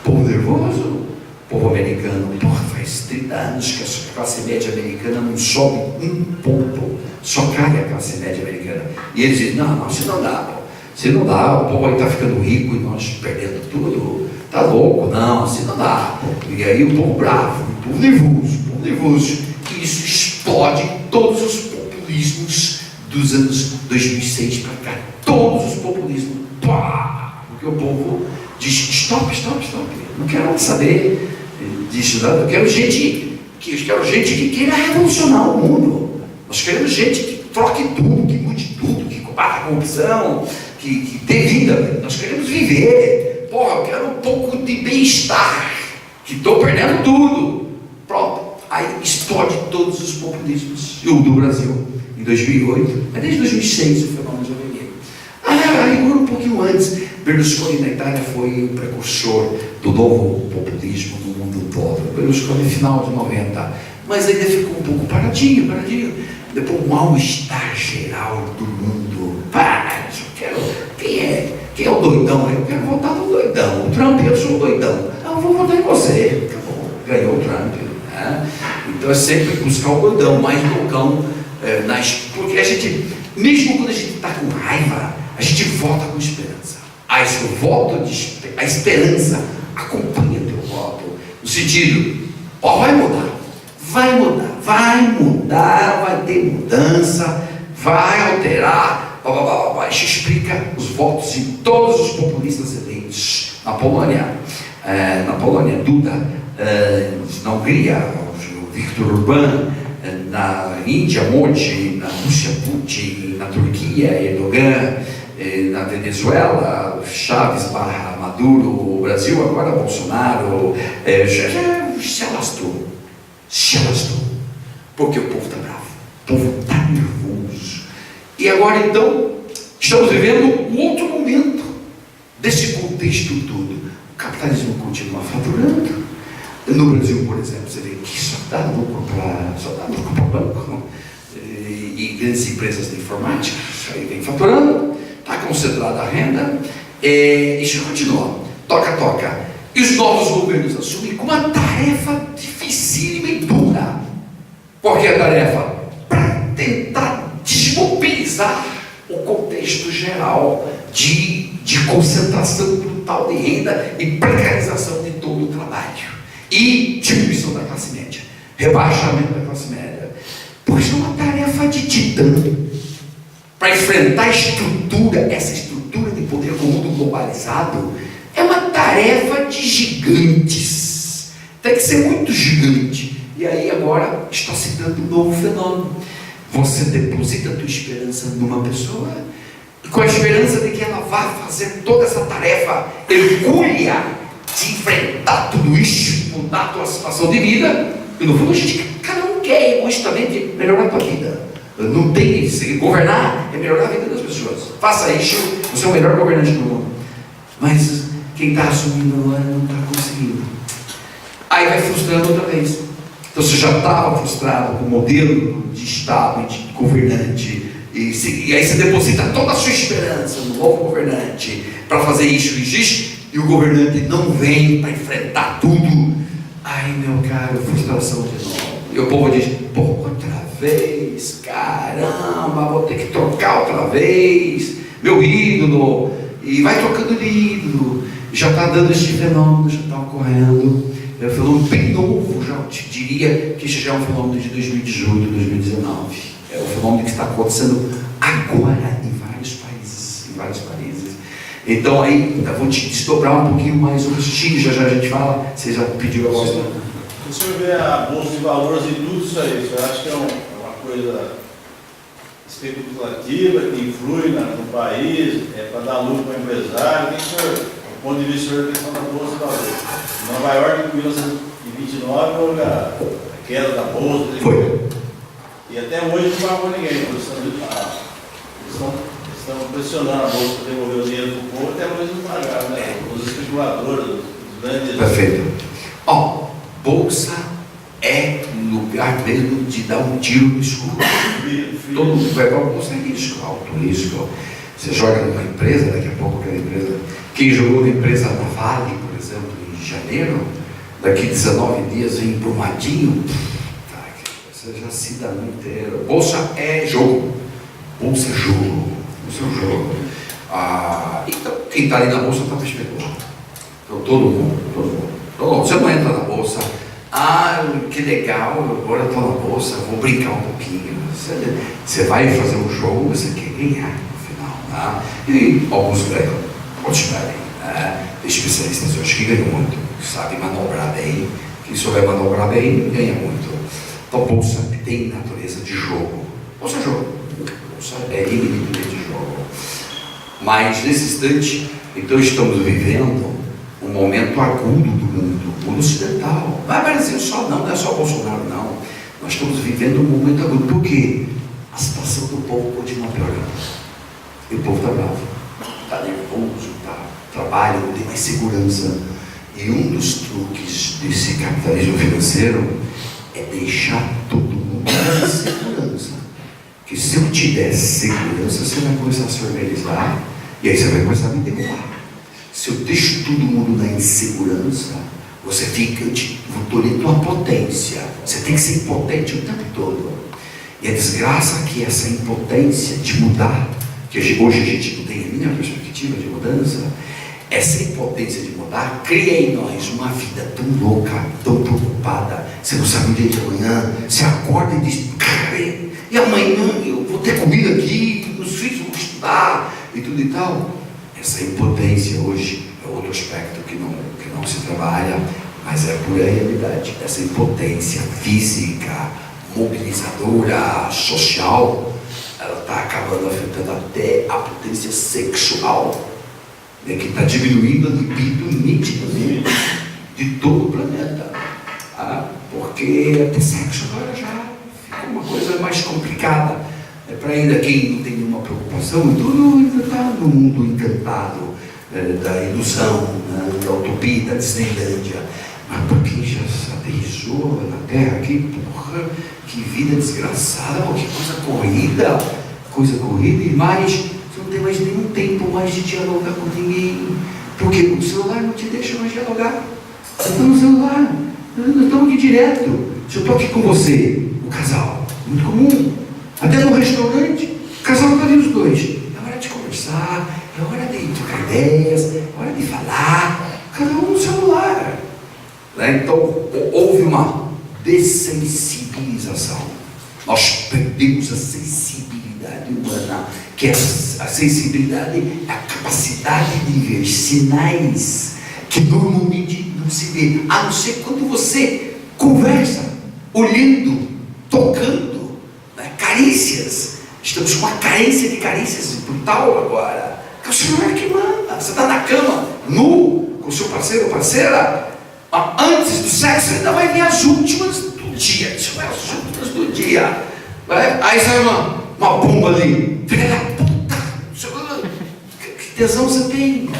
povo nervoso, povo americano. Porra, faz 30 anos que a classe média americana não sobe um ponto, só cai a classe média americana. E eles dizem, não, se não dá, se não dá, o povo aí está ficando rico e nós perdendo tudo, tá louco, não, se não dá. E aí o povo bravo, o povo nervoso, e isso explode todos os populismos dos anos 2006 para cá. Todos os populismos, porque o povo diz, stop, não quero saber disso, eu quero gente que queira revolucionar o mundo. Nós queremos gente que troque tudo, que mude tudo, que combata a corrupção, que dê vida. Nós queremos viver. Eu quero um pouco de bem-estar, que estou perdendo tudo. Pronto, aí explode todos os populismos. E o do Brasil, em 2008, mas desde 2006 o fenômeno já veio. Um pouquinho antes, Berlusconi na Itália foi o precursor do novo populismo no mundo todo. Berlusconi final de 90, mas ainda ficou um pouco paradinho. Depois um mal-estar geral do mundo. Quem é o doidão? Eu quero votar no doidão. O Trump, eu sou o doidão. Eu vou votar em você. Acabou, ganhou o Trump. Né? Então é sempre buscar o doidão, mais loucão. Porque a gente, mesmo quando a gente está com raiva, a gente vota com esperança. A esperança acompanha teu voto. No sentido, vai mudar. vai mudar, vai ter mudança, vai alterar, isso explica os votos de todos os populistas eleitos na Polônia, Duda, na Hungria, Viktor Orbán, na Índia, Modi, na Rússia, Putin, na Turquia, Erdogan, na Venezuela, Chaves / Maduro, o Brasil agora Bolsonaro, se alastrou, porque o povo está bravo, o povo está nervoso. E agora então, estamos vivendo um outro momento desse contexto todo. O capitalismo continua faturando. No Brasil, por exemplo, você vê que só dá lucro para o banco, e grandes empresas de informática, isso aí vem faturando, está concentrada a renda, isso continua, toca. E os novos governos assumem com uma tarefa dificílima e dura. Qual que é a tarefa? Para tentar desmobilizar o contexto geral de concentração brutal de renda e precarização de todo o trabalho. E diminuição da classe média, rebaixamento da classe média. Pois é uma tarefa de titã para enfrentar essa estrutura de poder com o mundo globalizado. É uma tarefa de gigantes, tem que ser muito gigante. E aí agora está se dando um novo fenômeno. Você deposita a tua esperança numa pessoa, com a esperança de que ela vá fazer toda essa tarefa hercúlea de enfrentar tudo isso, mudar a tua situação de vida. E no fundo cada um quer egoístamente melhorar a tua vida. Não tem que governar, é melhorar a vida das pessoas. Faça isso, você é o melhor governante do mundo. Mas quem está assumindo agora não está conseguindo. Aí vai frustrando outra vez. Então você já estava frustrado com o modelo de Estado e de governante, e aí você deposita toda a sua esperança no novo governante para fazer isso e isso, e o governante não vem para enfrentar tudo. Ai, meu caro, frustração de novo. E o povo diz: pô, outra vez, caramba, vou ter que trocar outra vez meu ídolo. E vai trocando de ídolo. Já está dando este fenômeno, já está ocorrendo. É um fenômeno bem novo, já te diria que isso já é um fenômeno de 2018, 2019. É um fenômeno que está acontecendo agora em vários países. Então aí, eu vou te desdobrar um pouquinho mais o rostinho, já a gente fala, você já pediu a voz. Se o senhor vê a bolsa de valores e tudo isso aí, o senhor acha que é uma coisa especulativa, que influi no país, para dar lucro para o empresário? O senhor, do ponto de vista da questão da bolsa de valores? Em Nova York, em 1929, houve a queda da bolsa. Foi. E até hoje não pagou ninguém. Estão pressionando a bolsa para devolver o dinheiro para o povo, até hoje não pagaram, né? Os especuladores, os grandes. Perfeito. Bolsa é lugar mesmo de dar um tiro no escuro. Todo mundo vai para a bolsa, é risco, alto risco. Você joga numa empresa, daqui a pouco aquela empresa. Quem jogou na empresa da Vale, por exemplo, em janeiro, daqui 19 dias vem emprumadinho, você já se dá no inteiro. Bolsa é jogo. Bolsa é jogo. Bolsa é um jogo. Então, quem está ali na bolsa está para especular. Então, todo mundo. Você não entra na bolsa. Que legal, agora estou na bolsa, vou brincar um pouquinho. Você vai fazer um jogo, você quer ganhar no final. Tá? E alguns ganham, outros perdem. Especialistas hoje que ganham muito, sabem manobrar bem. Quem souber manobrar bem, ganha muito. Então, bolsa tem natureza de jogo. Bolsa é jogo. Bolsa é eminentemente jogo. Mas, nesse instante, então estamos vivendo um momento agudo do mundo ocidental. Vai aparecer só, não é só Bolsonaro, não. Nós estamos vivendo um momento agudo. Por quê? A situação do povo continua piorando. E o povo está bravo, está nervoso, trabalha, não tem mais segurança. E um dos truques desse capitalismo financeiro é deixar todo mundo em segurança. Que se eu te der segurança, você vai começar a se organizar, e aí você vai começar a me derrubar. Se eu deixo todo mundo na insegurança, você fica, eu estou em tua potência. Você tem que ser impotente o tempo todo. E a desgraça que essa impotência de mudar, que hoje a gente não tem a minha perspectiva de mudança, Essa impotência de mudar cria em nós uma vida tão louca, tão preocupada. Você não sabe o dia de amanhã. Você acorda e diz, cara, e amanhã eu vou ter comida aqui, meus filhos vão estudar e tudo e tal. Essa impotência hoje é outro aspecto que não se trabalha, mas é pura realidade. Essa impotência física, mobilizadora, social, ela está acabando afetando até a potência sexual, né, que está diminuindo a libido nitidamente de todo o planeta. Porque até sexo agora já fica uma coisa mais complicada. Para ainda quem não tem nenhuma preocupação, tudo ainda está no mundo encantado, da ilusão, da utopia, da Disneylândia. Mas para quem já aterrissou na Terra aqui, porra, que vida desgraçada, que coisa corrida, e mais, você não tem mais nenhum tempo mais de dialogar com ninguém, porque o celular não te deixa mais dialogar. Você está no celular, nós estamos aqui direto. Se eu estou aqui com você, o casal, muito comum, até no restaurante, o casal está ali os dois. É hora de conversar, é hora de trocar ideias, é hora de falar, cada um no celular. Então, houve uma dessensibilização. Nós perdemos a sensibilidade humana, que é a sensibilidade é a capacidade de ver sinais que normalmente não se vê, a não ser quando você conversa, olhando, tocando, né? Carícias. Estamos com uma carência de carícias brutal agora. Que o celular que manda. Você está na cama, nu, com o seu parceiro ou parceira. Antes do sexo ainda vai vir as últimas do dia. Isso é as últimas do dia. Aí sai uma bomba ali. Filha da puta! Que tesão você tem?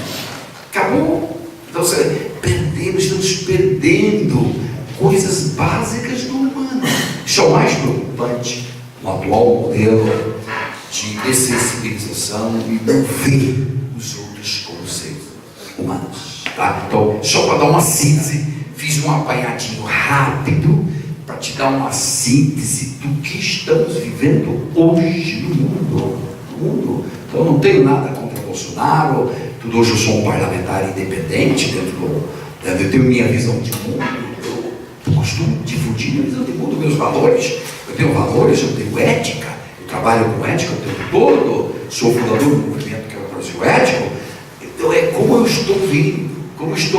Acabou? Então estamos perdendo coisas básicas do humano. Isso é o mais preocupante no atual modelo de dessensibilização e não ver os outros como seres humanos. Tá? Então, só para dar uma síntese, fiz um apanhadinho rápido para te dar uma síntese do que estamos vivendo hoje no mundo. Então, não tenho nada contra Bolsonaro. Hoje eu sou um parlamentar independente eu tenho minha visão de mundo. Eu costumo difundir minha visão de mundo, meus valores. Eu tenho valores, eu tenho ética. Eu trabalho com ética o tempo todo. Sou fundador do movimento que é o Brasil Ético. Então, é como eu estou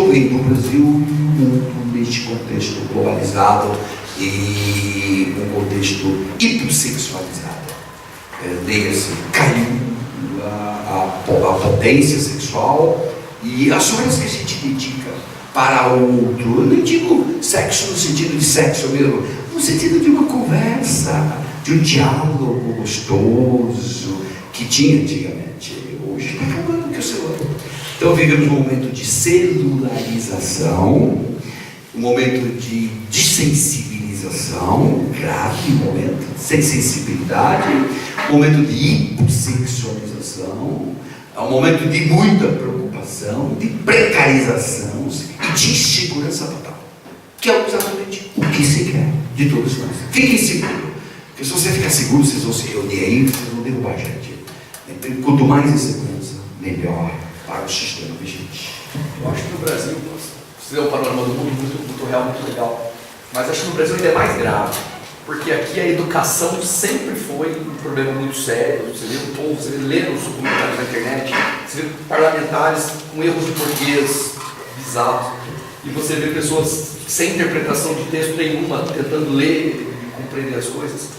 vendo o Brasil muito neste contexto globalizado e um contexto hipersexualizado. Nesse caiu a potência sexual e as horas que a gente dedica para o outro. Eu nem digo sexo no sentido de sexo mesmo, no sentido de uma conversa, de um diálogo gostoso que tinha antigamente. Hoje está acabando com o celular. Então vivemos um momento de celularização, um momento de desensibilização, grave momento, sem sensibilidade, um momento de hipersexualização, é um momento de muita preocupação, de precarização e de insegurança total, que é exatamente o que se quer de todos nós. Fiquem seguros, porque se você ficar seguro, vocês vão se reunir aí, vocês vão derrubar a gente. Então, quanto mais insegurança, melhor para o sistema vigente. Eu acho que no Brasil, você deu um panorama do mundo muito real, muito legal, mas acho que no Brasil ainda é mais grave, porque aqui a educação sempre foi um problema muito sério. Você vê o povo, você lê os documentários na internet, você vê parlamentares com erros de português bizarros, e você vê pessoas sem interpretação de texto nenhuma, tentando ler e compreender as coisas.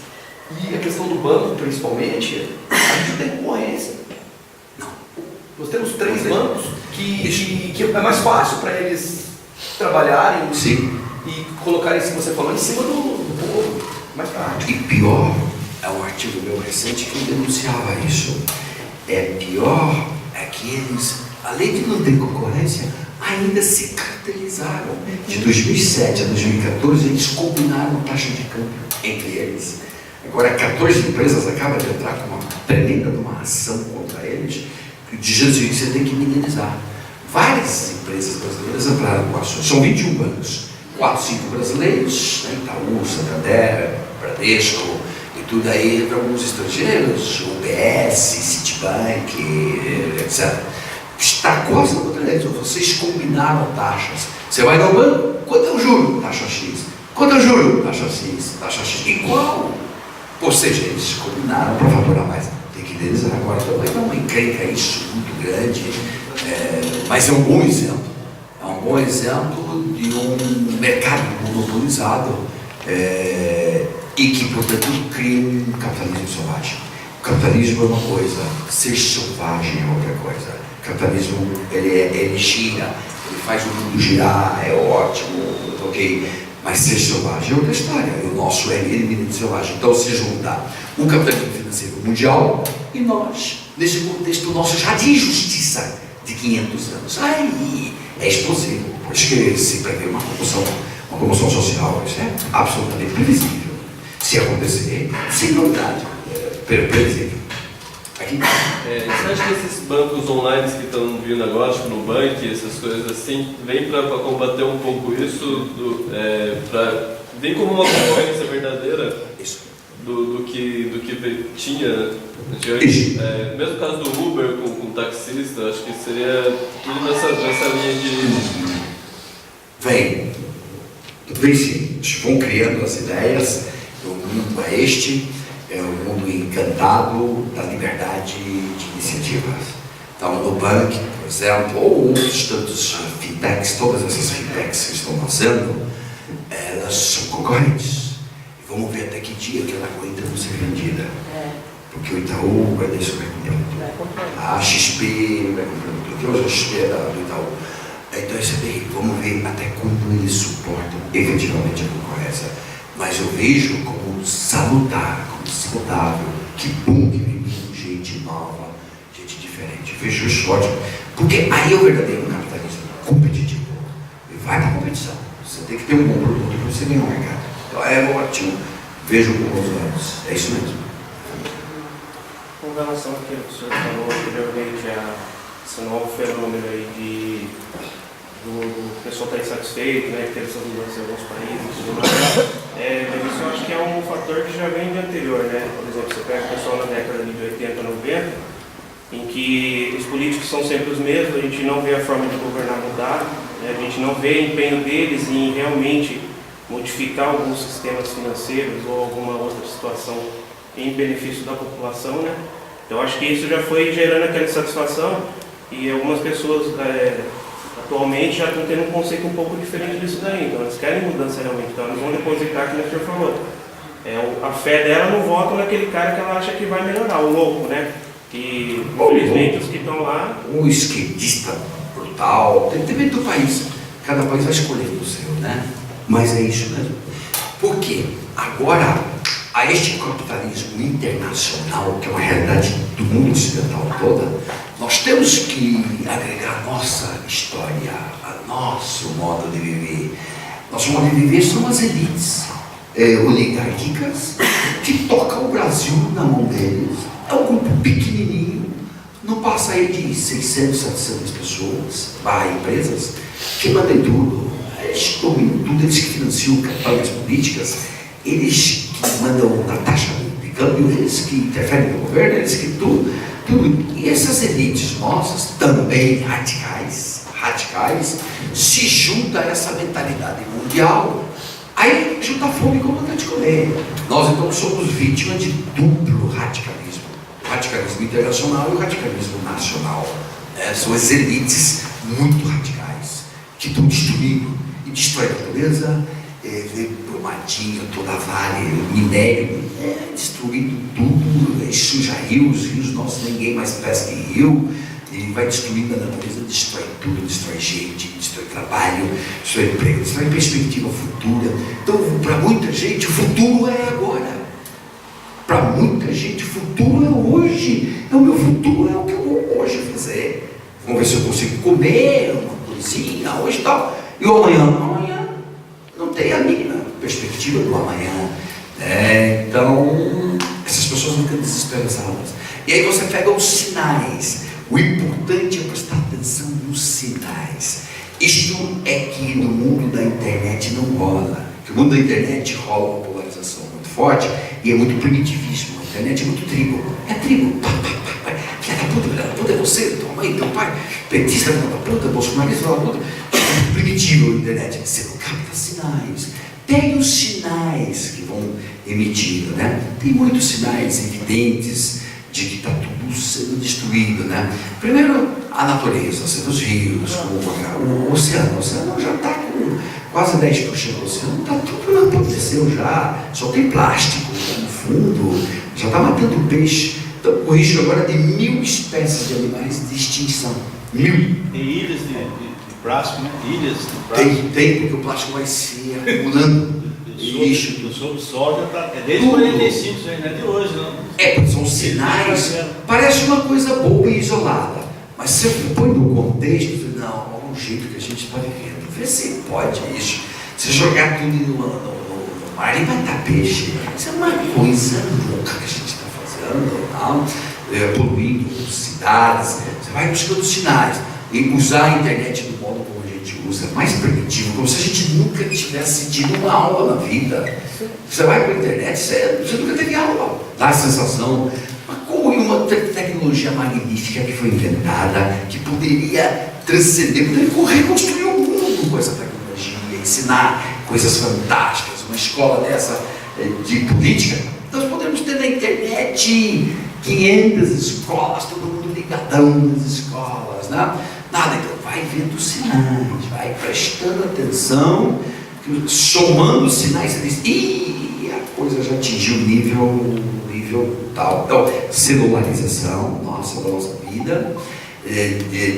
E a questão do banco, principalmente, a gente não tem concorrência. Nós temos 3 bancos que é mais fácil para eles trabalharem. Sim. E colocarem, como você falou, em cima do povo. Mais prático. E pior, é um artigo meu recente que denunciava isso. Pior é que eles, além de não ter concorrência, ainda se cartelizaram. De 2007 a 2014, eles combinaram taxa de câmbio entre eles. Agora, 14 empresas acabam de entrar com uma tremenda uma ação contra eles, dizendo que você tem que minimizar. Várias empresas brasileiras entraram com ações, são 21 bancos, 4, 5 brasileiros, né? Itaú, Santander, Bradesco, e tudo aí, para alguns estrangeiros, UBS, Citibank, etc. Está quase contra beleza, vocês combinaram taxas. Você vai no banco, quanto é o juro? Taxa X. Quanto é o juro? Taxa X. Taxa X igual. Ou seja, eles combinaram para faturar mais. Tem que indenizar agora. Então vai dar uma encrenca isso muito grande, mas é um bom exemplo. É um bom exemplo de um mercado monopolizado e que, portanto, cria um capitalismo selvagem. O capitalismo é uma coisa, ser selvagem é outra coisa. O capitalismo, ele gira, ele faz o mundo girar, é ótimo, ok? Mas ser selvagem é outra história. O nosso é eminentemente selvagem. Então, se juntar um capitalismo financeiro mundial e nós, nesse contexto nosso jardim de justiça de 500 anos, aí é explosivo. Por isso que se prevê uma comoção social. Isso é absolutamente previsível. Se acontecer, sem novidade, previsível. Aqui. Você acha que esses bancos online que estão vindo agora, tipo Nubank, essas coisas assim, vem para combater um pouco isso, vem como uma concorrência verdadeira do que tinha antes? Mesmo caso do Uber com taxista, acho que seria tudo nessa linha de... Vem sim, vão criando as ideias, o mundo é este, é um mundo encantado da liberdade de iniciativas. Então, no Nubank, por exemplo, ou outros tantos fintechs, todas essas fintechs que estão nascendo, elas são concorrentes. E vamos ver até que dia que ela aguenta não ser vendida. Porque o Itaú vai ter supermercado. A XP vai comprando tudo. Que hoje a XP é do Itaú. Então, isso é bem, vamos ver até quando eles suportam efetivamente a concorrência. Mas eu vejo como salutar, como saudável, que bom que vem gente nova, gente diferente. Eu vejo isso ótimo, porque aí é o verdadeiro capitalismo competitivo. E vai para a competição. Você tem que ter um bom produto para você ganhar o mercado. Então é ótimo. Vejo com bons olhos. É isso mesmo. Com relação àquilo que o senhor falou anteriormente, esse novo fenômeno aí do pessoal estar insatisfeito, né, que tem essas mudanças em alguns países e tudo mais, mas isso eu acho que é um fator que já vem de anterior, né? Por exemplo, você pega o pessoal na década de 80, 90, em que os políticos são sempre os mesmos, a gente não vê a forma de governar mudar, né? A gente não vê empenho deles em realmente modificar alguns sistemas financeiros ou alguma outra situação em benefício da população, né? Então acho que isso já foi gerando aquela insatisfação e algumas pessoas atualmente já estão tendo um conceito um pouco diferente disso daí, então elas querem mudança realmente, então elas vão depositar, como o senhor falou. A fé dela não volta naquele cara que ela acha que vai melhorar, o louco, né? E infelizmente os que estão lá... Um esquerdista brutal, depende do país, cada país vai escolher o seu, né? Mas é isso mesmo. Por quê? Agora, a este capitalismo internacional, que é uma realidade do mundo ocidental toda, nós temos que agregar a nossa história, a nosso modo de viver. Nosso modo de viver são as elites oligárquicas que tocam o Brasil na mão deles. É um grupo pequenininho, não passa aí de 600, 700 pessoas, empresas, que mandam tudo. Eles dominam tudo, eles que financiam campanhas políticas, eles que mandam na taxa de câmbio, eles que interferem no governo, eles que tudo. E essas elites nossas, também radicais, se junta a essa mentalidade mundial, aí junta a fome com vontade de comer. Nós então somos vítimas de duplo radicalismo, o radicalismo internacional e o radicalismo nacional. São as elites muito radicais, que estão destruindo, e destrói a natureza, Brumadinho, toda a Vale, minério, destruindo tudo, suja rios nossos, ninguém mais pesca em rio, e vai destruindo a natureza, destrói tudo, destrói gente, destrói trabalho, destrói emprego, destrói perspectiva futura. Então, para muita gente, o futuro é agora. Para muita gente, o futuro é hoje. O meu futuro é o que eu vou hoje fazer. Vamos ver se eu consigo comer uma coisinha hoje e tal. E o amanhã não tem a mínima perspectiva do amanhã. Então, essas pessoas não ficam desesperançadas. E aí você pega os sinais. O importante é prestar atenção nos sinais. Isto é que no mundo da internet não rola. No mundo da internet rola uma polarização muito forte e é muito primitivismo. A internet é muito tribo. É tribo. Filha filha da puta é você, tua mãe, teu pai, petista, filha da puta, bolsonarista, filha da puta. Primitivo a internet, você não capta sinais. Tem os sinais que vão emitindo, né? Tem muitos sinais evidentes de que está tudo sendo destruído, né? Primeiro, a natureza, os rios, o oceano. O oceano já está com quase 10% do oceano, está tudo apodreceu já, só tem plástico no fundo, já está matando peixe. Então, o risco agora de 1000 espécies de animais de extinção. 1000. Tem ilhas de plástico, né? Ilhas de plástico. Tem, porque o plástico vai se acumulando. Lixo. O subsolo já está. É desde 45, isso aí não é de hoje, não. São sinais. Parece uma coisa boa e isolada. Mas se você põe no contexto, não, é um jeito que a gente está vivendo. Vê se pode isso. Se jogar tudo no mar e matar peixe, isso é uma coisa louca que a gente está fazendo, não? Poluindo cidades. Você vai buscando sinais. E usar a internet do modo como a gente usa, mais primitivo, como se a gente nunca tivesse tido uma aula na vida. Você vai para a internet, você nunca teve aula. Dá a sensação, mas como uma tecnologia magnífica que foi inventada, que poderia transcender, poderia reconstruir o mundo com essa tecnologia, ensinar coisas fantásticas, uma escola dessa de política. Nós podemos ter na internet 500 escolas, todo mundo ligadão nas escolas, né? Nada, então vai vendo sinais, vai prestando atenção, somando os sinais, você diz, ih, a coisa já atingiu nível tal. Então, celularização, da nossa vida,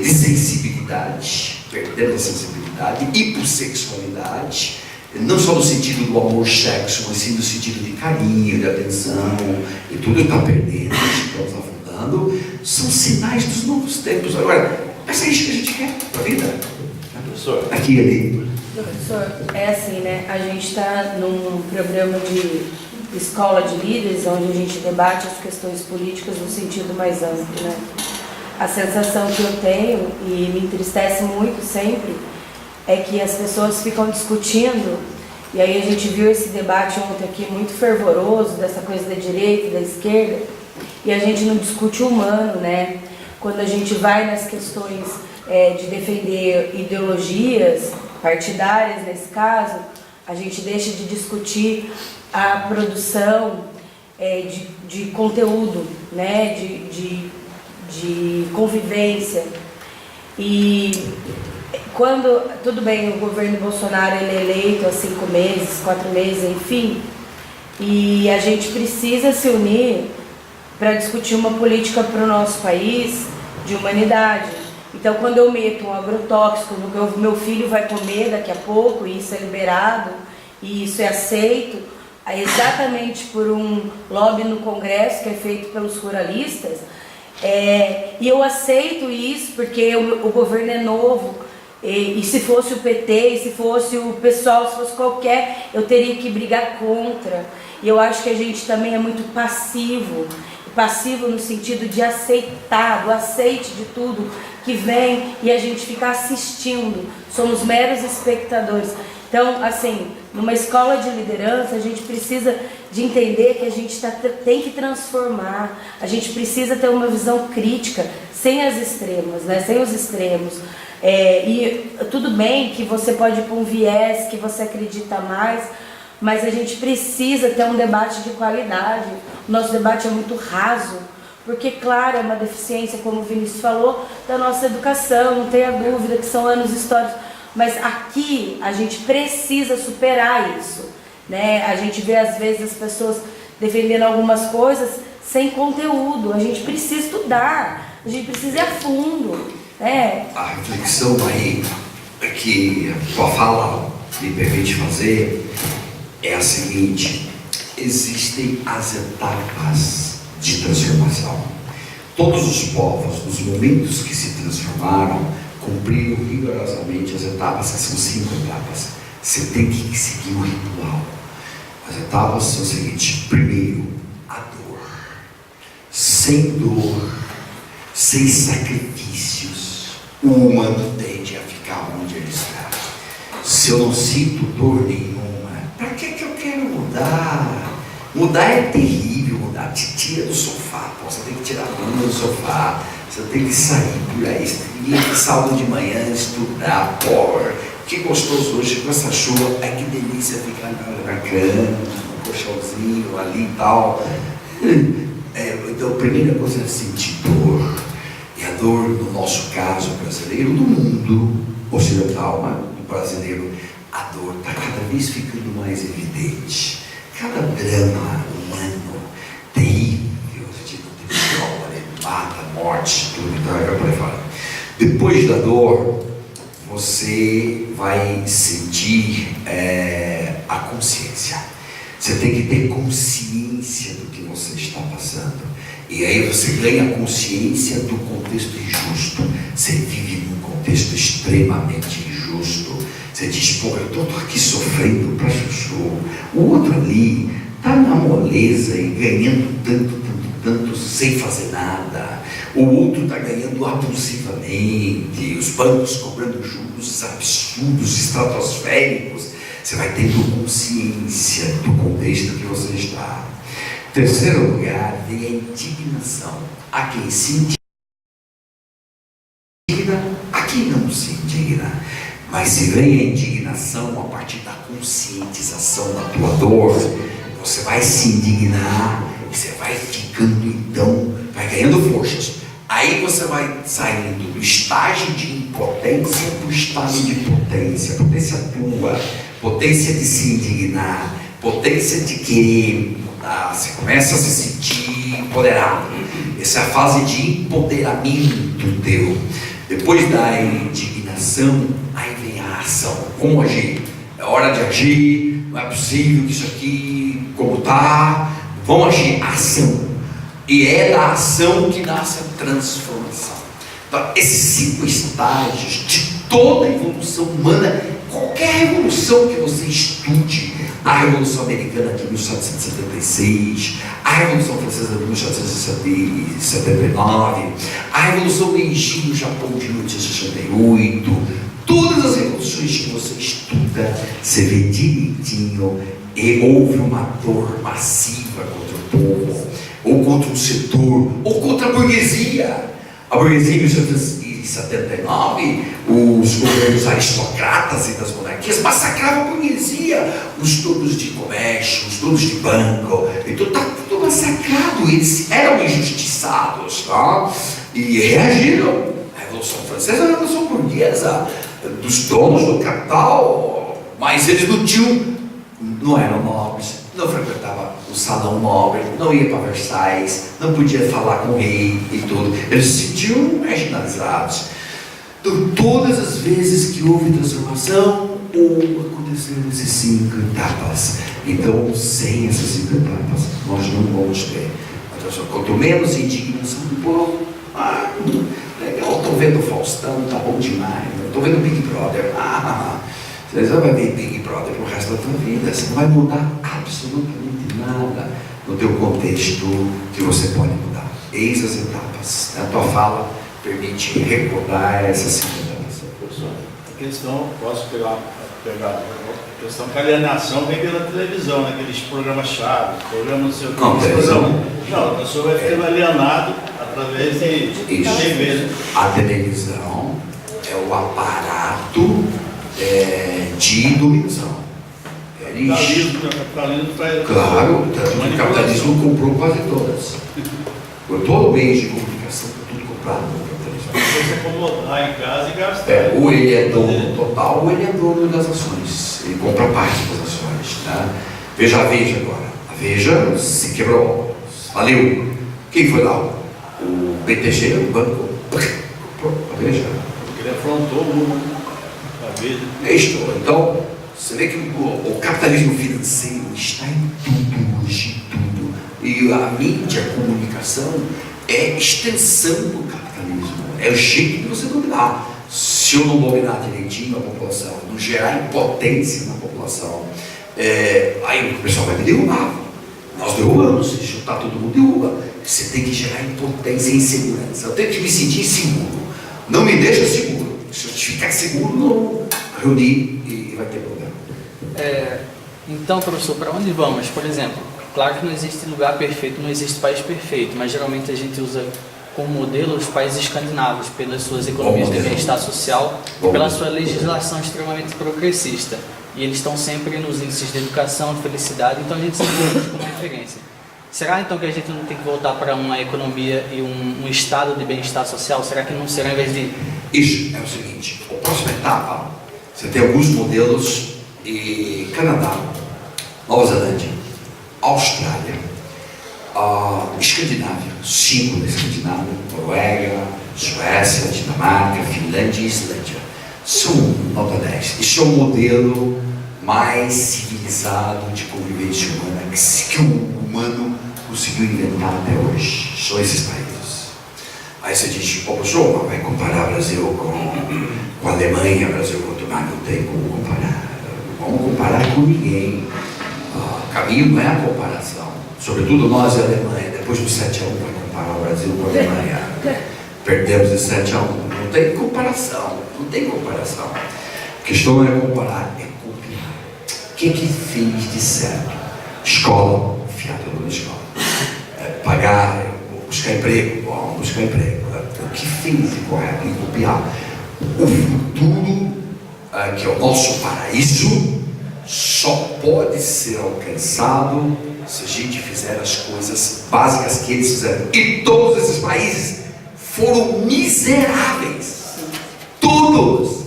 desensibilidade, perdendo a sensibilidade, hipossexualidade, não só no sentido do amor-sexo, mas sim no sentido de carinho, de atenção, e tudo está perdendo, estamos afundando, são sinais dos novos tempos. Agora, mas é isso que a gente quer para a vida. Professor. Aqui e ali. Professor, é assim, né? A gente está num programa de escola de líderes, onde a gente debate as questões políticas no sentido mais amplo, né? A sensação que eu tenho, e me entristece muito sempre, é que as pessoas ficam discutindo, e aí a gente viu esse debate ontem aqui muito fervoroso, dessa coisa da direita e da esquerda, e a gente não discute o humano, né? Quando a gente vai nas questões de defender ideologias partidárias, nesse caso, a gente deixa de discutir a produção de conteúdo, né? de convivência. E quando, tudo bem, o governo Bolsonaro ele é eleito há 5 meses, 4 meses, enfim, e a gente precisa se unir para discutir uma política para o nosso país de humanidade. Então, quando eu meto um agrotóxico no que meu filho vai comer daqui a pouco, e isso é liberado, e isso é aceito, exatamente por um lobby no Congresso que é feito pelos ruralistas, e eu aceito isso porque o governo é novo, e se fosse o PT, e se fosse o pessoal, se fosse qualquer, eu teria que brigar contra. E eu acho que a gente também é muito passivo no sentido de aceitar, do aceite de tudo que vem, e a gente fica assistindo, somos meros espectadores. Então, assim, numa escola de liderança, a gente precisa de entender que a gente tem que transformar, a gente precisa ter uma visão crítica, sem as extremas, né? Sem os extremos. E tudo bem que você pode ir para um viés que você acredita mais, mas a gente precisa ter um debate de qualidade. O nosso debate é muito raso, porque, claro, é uma deficiência, como o Vinícius falou, da nossa educação, não tenha dúvida que são anos históricos, mas aqui a gente precisa superar isso, né? A gente vê às vezes as pessoas defendendo algumas coisas sem conteúdo. A gente precisa estudar, a gente precisa ir a fundo, né? A reflexão aí que a fala me permite fazer é a seguinte: existem as etapas de transformação. Todos os povos, nos momentos que se transformaram, cumpriram rigorosamente as etapas, que são 5 etapas. Você tem que seguir o ritual. As etapas são o seguinte: primeiro, a dor. Sem dor, sem sacrifícios, o humano tende a ficar onde ele está. Se eu não sinto dor nenhuma, para que eu quero mudar? Mudar é terrível, mudar te tira do sofá, você tem que tirar a bunda do sofá, Você tem que sair por aí, ir sábado de manhã, estudar, pô, que gostoso hoje com essa chuva, ai que delícia ficar na cama, no colchãozinho ali e tal. Então a primeira coisa é sentir dor, e a dor no nosso caso brasileiro, do mundo ocidental, mas do brasileiro, a dor está cada vez ficando mais evidente. Cada drama humano terrível, de mata, morte, tudo, então é por aí fora. Depois da dor, você vai sentir a consciência. Você tem que ter consciência do que você está passando. E aí você ganha consciência do contexto injusto. Você vive num contexto extremamente injusto. Você diz, pô, eu estou aqui sofrendo para chuchu. O outro ali está na moleza e ganhando tanto, sem fazer nada. O outro está ganhando abusivamente, os bancos cobrando juros absurdos, estratosféricos. Você vai tendo consciência do contexto que você está. Terceiro lugar, vem a indignação. Há quem se indigna, há quem não se indigna. Mas se vem a indignação a partir da conscientização da tua dor, você vai se indignar e você vai ficando, então, vai ganhando forças. Aí você vai saindo do estágio de impotência para o estágio de potência. Potência tua, potência de se indignar, potência de querer mudar. Você começa a se sentir empoderado. Essa é a fase de empoderamento teu. Depois da indignação, aí vem a ação. Como agir? É hora de agir. Não é possível que isso aqui, como está. Vamos agir. Ação. E é da ação que nasce a transformação. Então, esses 5 estágios de toda a evolução humana, qualquer revolução que você estude, a Revolução Americana de 1776, a Revolução Francesa de 1779, a Revolução Meiji no Japão de 1868, todas as revoluções que você estuda, você vê direitinho, e houve uma dor massiva contra o povo, ou contra um setor, ou contra a burguesia. A burguesia em 1879, os governos aristocratas e das monarquias massacravam a burguesia, os donos de comércio, os donos de banco, então está tudo massacrado, eles eram injustiçados, tá? E reagiram. A Revolução Francesa era a Revolução Burguesa, dos donos do capital, mas eles não eram nobres, não frequentavam o salão nobre, não ia para Versailles, não podia falar com o rei e tudo. Eles se sentiam marginalizados. Então, todas as vezes que houve transformação, aconteceram essas 5 etapas. Então, sem essas 5 etapas, nós não vamos ter a transformação. Quanto menos indignação do povo, legal, estou vendo o Faustão, tá bom demais, estou vendo o Big Brother, você vai ver Big Brother pro resto da tua vida, você não vai mudar absolutamente nada no teu contexto que você pode mudar. Eis as etapas. A tua fala permite recordar essas 5 etapas. Professor, a questão, posso pegar a questão que a alienação vem pela televisão, né? Aqueles programas-chave, programa não sei o que. Não, televisão. Não, a pessoa vai ficando alienado através de TV. A televisão é o aparato de dominação. Capitalismo traz. Claro, tanto que o capitalismo comprou quase todas. Todo meio de comunicação, tudo comprado no capitalismo. Você acomodar em casa e gastar. Ou ele é dono total, ou ele é dono das ações. Ele compra parte das ações. Né? Veja a Veja agora. A Veja se quebrou. Faliu. Quem foi lá? O BTG, o banco. Comprou a Veja. Ele afrontou o mundo. A Veja. É isto. Então, você vê que o capitalismo financeiro está em tudo hoje, tudo. E a mídia, a comunicação, é extensão do capitalismo. É o jeito de você dominar. Se eu não dominar direitinho a população, não gerar impotência na população, aí o pessoal vai me derrubar. Nós derrubamos, se chutar todo mundo derruba. Você tem que gerar impotência e insegurança. Eu tenho que me sentir seguro. Não me deixa seguro. Se eu ficar seguro, não reunir e vai ter problema. Então, professor, para onde vamos? Por exemplo, claro que não existe lugar perfeito, não existe país perfeito, mas geralmente a gente usa como modelo os países escandinavos, pelas suas economias de bem-estar social, pela sua legislação extremamente progressista. E eles estão sempre nos índices de educação, de felicidade, então a gente sempre tem eles como referência. Será então que a gente não tem que voltar para uma economia e um estado de bem-estar social? Será que não será, em vez de... Isso é o seguinte, a próxima etapa, você tem alguns modelos em Canadá, Nova Zelândia, Austrália, Escandinávia, 5 da Escandinávia, Noruega, Suécia, Dinamarca, Finlândia e Islândia. São nota 10. Isso é o modelo mais civilizado de convivência humana que o humano conseguiu inventar até hoje. São esses países. Aí você diz, professor, vai comparar Brasil com a Alemanha, Brasil com outro, mas não tem como comparar. Não vamos comparar com ninguém. O caminho não é a comparação. Sobretudo nós e a Alemanha. Depois do 7-1 vai comparar o Brasil com a Alemanha. Perdemos de 7-1. Não tem comparação. Não tem comparação. A questão não é comparar, é copiar. O que fez de certo? Escola, enfiar todo mundo na escola. Pagar, buscar emprego, bom, buscar emprego. O que fez de correto em copiar? O futuro, que é o nosso paraíso, só pode ser alcançado se a gente fizer as coisas básicas que eles fizeram. E todos esses países foram miseráveis. Todos.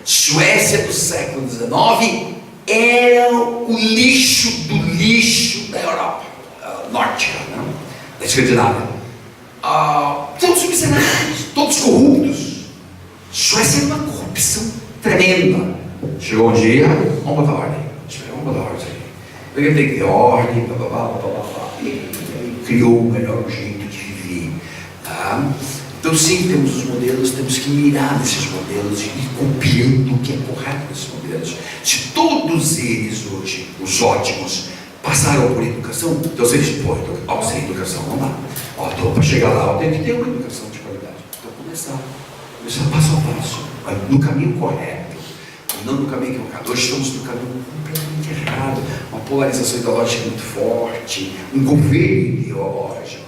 Suécia do século XIX era o lixo do lixo da Europa Norte, né? Da Escandinávia. Todos miseráveis, todos corruptos. Suécia é uma corrupção tremenda. Chegou um dia, vamos botar ordem. Vamos botar ordem aqui. Porque tem que ter ordem, blá, blá, blá, blá, blá, blá. E criou o melhor jeito de viver. Tá? Então sim, temos os modelos, temos que mirar nesses modelos e ir copiando o que é correto nesses modelos. Se todos eles hoje, os ótimos, passaram por educação, então se eles podem, sem educação não dá. Então para chegar lá eu tenho que ter uma educação de qualidade. Então começar passo a passo, no caminho correto, não no caminho equivocado. Hoje estamos no caminho completamente errado, uma polarização ideológica muito forte, um governo ideológico.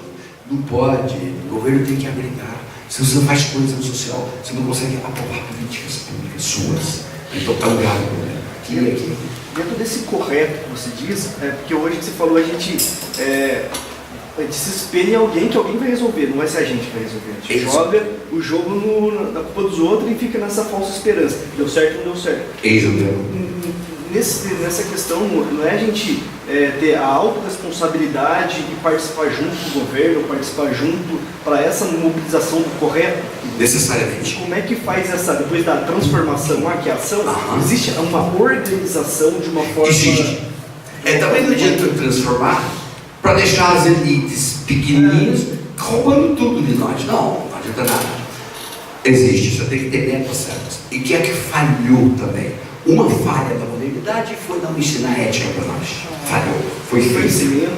Não pode, o governo tem que agregar. Se você não faz coisa no social, você não consegue aprovar políticas públicas suas. Então está um grave problema. Aqui. Dentro desse correto que você diz, porque hoje que você falou, a gente se espelha em alguém que alguém vai resolver, não vai ser a gente que vai resolver. A gente joga o jogo na culpa dos outros e fica nessa falsa esperança. Deu certo ou não deu certo. Nessa questão, não é a gente ter a autorresponsabilidade e participar junto do governo, participar junto para essa mobilização do correto? Necessariamente. Como é que faz depois da transformação, que é a ação, existe uma organização de uma forma... Existe. Também não adianta transformar para deixar as elites pequenininhas roubando tudo de nós. Não adianta nada. Existe, você tem que ter metas certas. E que é que falhou também? Uma falha da modernidade foi não ensinar ética para nós. Falhou. Foi feio.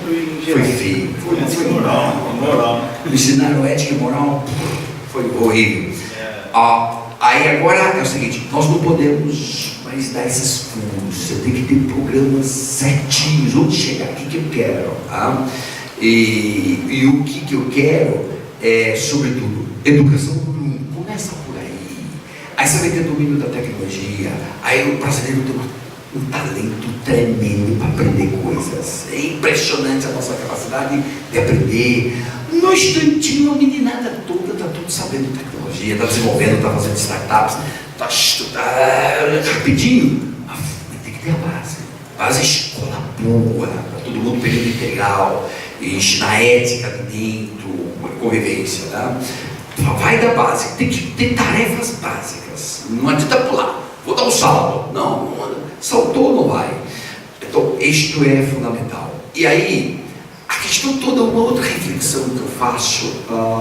Foi feio. Foi moral. Ensinaram ética e moral, foi horrível. Aí agora é o seguinte, nós não podemos mais dar esses furos. Você tem que ter programas certinhos, onde chegar, o que eu quero. E o que eu quero é, sobretudo, educação por um. Começa por aí. Aí você vai ter domínio da tecnologia. Aí o brasileiro tem um talento tremendo para aprender coisas. É impressionante a nossa capacidade de aprender. No instantinho, a meninada toda está tudo sabendo tecnologia, está desenvolvendo, está fazendo startups, está estudando rapidinho. Mas tem que ter a base. Base é escola boa, para todo mundo período integral, e ensinar ética dentro, convivência. Tá? Vai da base, tem que ter tarefas básicas. Não adianta pular, vou dar um salto. Não, saltou não vai. Então, isto é fundamental. E aí, a questão toda, uma outra reflexão que eu faço,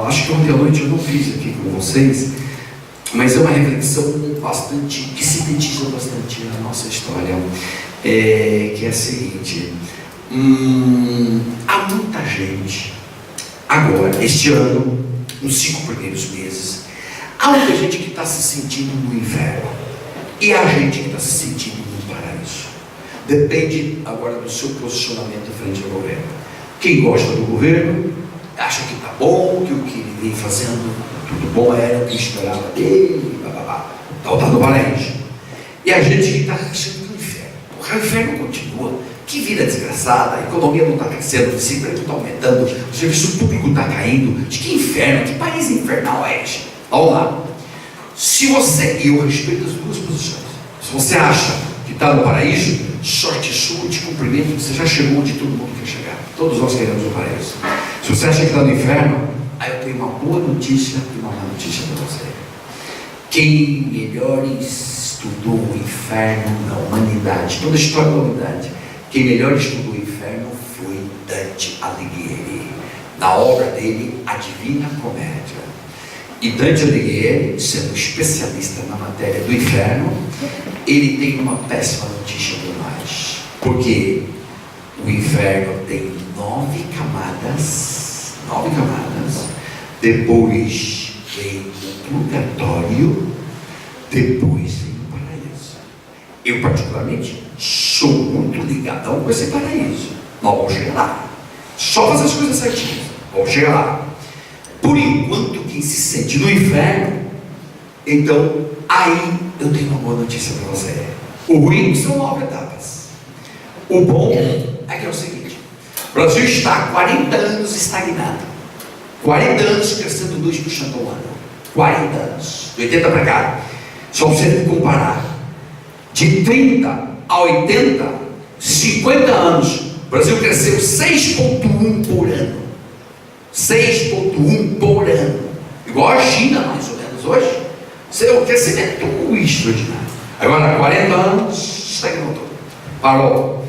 acho que ontem à noite eu não fiz aqui com vocês, mas é uma reflexão bastante, que sintetiza bastante a nossa história, que é a seguinte: há muita gente, agora, este ano, nos 5 primeiros meses, há muita gente que está se sentindo no inferno, e há gente que está se sentindo no paraíso. Depende agora do seu posicionamento frente ao governo. Quem gosta do governo acha que tá bom, que o que ele vem fazendo tudo bom era o que esperava dele, blá blá blá. Então tá no paraíso. E a gente que está achando que o inferno. Porra, o inferno continua. Que vida desgraçada, a economia não está crescendo, o desemprego está aumentando, o serviço público está caindo. De que inferno, que país infernal é este? Vamos lá. Se você, e eu respeito as duas posições, se você acha que está no paraíso, sorte sua, te cumprimento, você já chegou onde todo mundo quer chegar. Todos nós queremos o paraíso. Se você acha que está no inferno, aí eu tenho uma boa notícia e uma má notícia para você. Quem melhor estudou o inferno na humanidade, toda a história da humanidade, quem melhor estudou o inferno foi Dante Alighieri, na obra dele, A Divina Comédia. E Dante Alighieri, sendo especialista na matéria do inferno, ele tem uma péssima notícia para nós, porque o inferno tem 9 camadas, depois vem o purgatório, depois vem o paraíso. Eu, particularmente, sou muito ligadão com esse paraíso. Nós vamos chegar lá. Só fazer as coisas certinhas. Vamos chegar lá. Por enquanto, quem se sente no inferno, então, aí eu tenho uma boa notícia para você. O ruim são 9 etapas. O bom é que é o seguinte: o Brasil está há 40 anos estagnado. 40 anos crescendo 2% ao ano. 40 anos. De 80 para cá. Só você comparar. De 30 a 80, 50 anos, o Brasil cresceu 6,1 por ano. 6,1 por ano. Igual a China, mais ou menos, hoje. Seu crescimento extraordinário. Agora, 40 anos, estagnou tudo. Parou.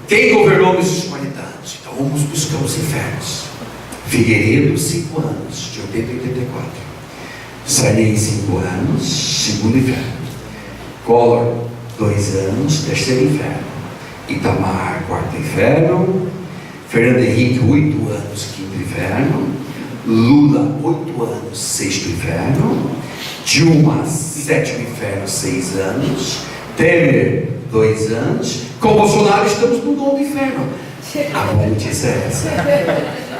Quem governou nesses 40 anos? Então vamos buscar os infernos. Figueiredo, 5 anos, de 80 a 84. Sarney, 5 anos, segundo inferno. Collor, 2 anos, terceiro inferno. Itamar, quarto inferno. Fernando Henrique, 8 anos, quinto inferno. Lula, 8 anos, sexto inferno. Dilma, sétimo inferno, 6 anos. Temer, 2 anos. Com Bolsonaro estamos no 9º inferno. A boa notícia é essa.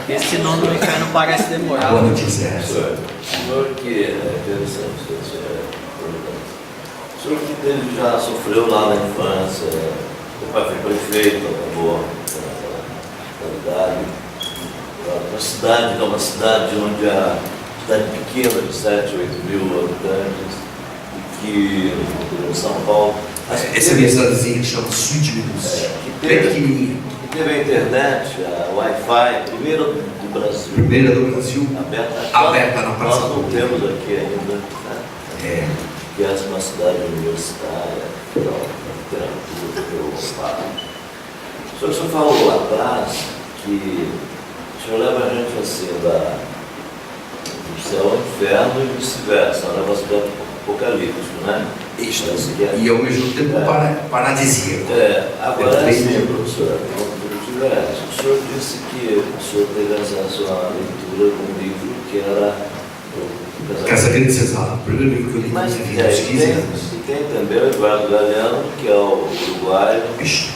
Esse nome do inferno parece A demorar. boa notícia é essa. Senhor que é interessante, o senhor que ele já sofreu lá na infância, o pai foi prefeito, acabou na cidade, uma cidade, que é uma cidade onde a cidade pequena, de 7, 8 mil habitantes, e que no São Paulo. Essa é a minha cidadezinha que chama Suíte Minus. Bem pequenininha. Que teve a internet, a Wi-Fi, primeira do Brasil. Primeira do Brasil. Aberta na praça. Nós não temos aqui ainda, né? Que é uma cidade universitária, literatura, o senhor falou lá atrás que o senhor leva a gente assim do céu ao inferno e vice-versa, um negócio apocalíptico, né? Isso, e ao mesmo tempo paradisíaco. Agora é assim, professor, o senhor disse que o senhor teve acesso à leitura de um livro que era Casa Grande Cesar, o primeiro livro que eu li na minha vida, aos 15 anos. E tem também o Eduardo Galeano, que é o uruguaio, Vez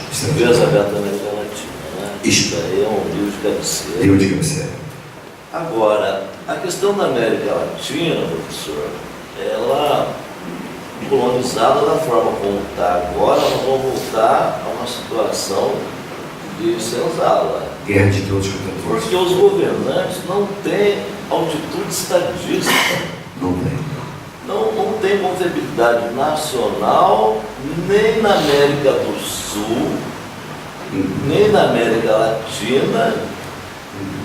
Aberta na América Latina, né? Isso aí é um livro de cabeceira. Livro de cabeceira. Agora, a questão da América Latina, professor, ela colonizada da forma como está agora, nós vamos voltar a uma situação de senzala. Guerra de todos contra todos. Porque os governantes não têm altitude estadística. Não tem. Não tem confiabilidade nacional, nem na América do Sul, nem na América Latina,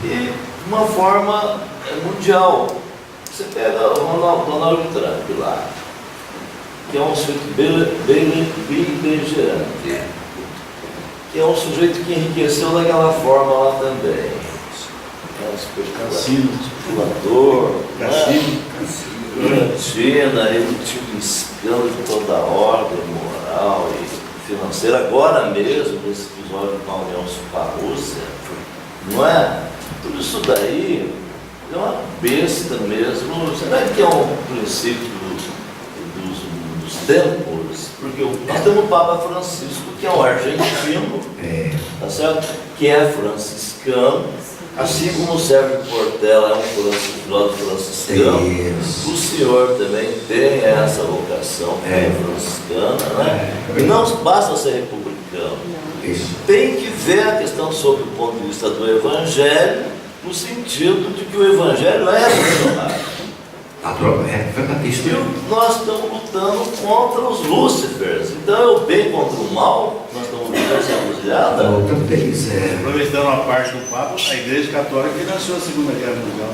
e de uma forma mundial. Você pega o Donald Trump lá, que é um sujeito bem beligerante, que é um sujeito que enriqueceu daquela forma lá também. Especulador, China, ele tinha um escândalo de toda ordem moral e financeira. Agora mesmo, nesse episódio com a União com a Rússia, não é? Tudo isso daí é uma besta mesmo. Será que é um princípio dos tempos? Porque nós temos o Papa Francisco, que é um argentino, tá certo? Que é franciscano, Assim como o Sérgio Portela é um filósofo franciscano, Isso. o senhor também tem essa vocação franciscana, né? E não basta ser republicano. Isso. Tem que ver a questão sob o ponto de vista do Evangelho, no sentido de que o Evangelho é revolucionário. É verdade. Isso. E nós estamos lutando contra os Lúcifers. Então é o bem contra o mal, nós estamos lutando essa encruzilhada. Outra vez, Aproveitando a parte do Papa, a Igreja Católica financiou a Segunda Guerra Mundial.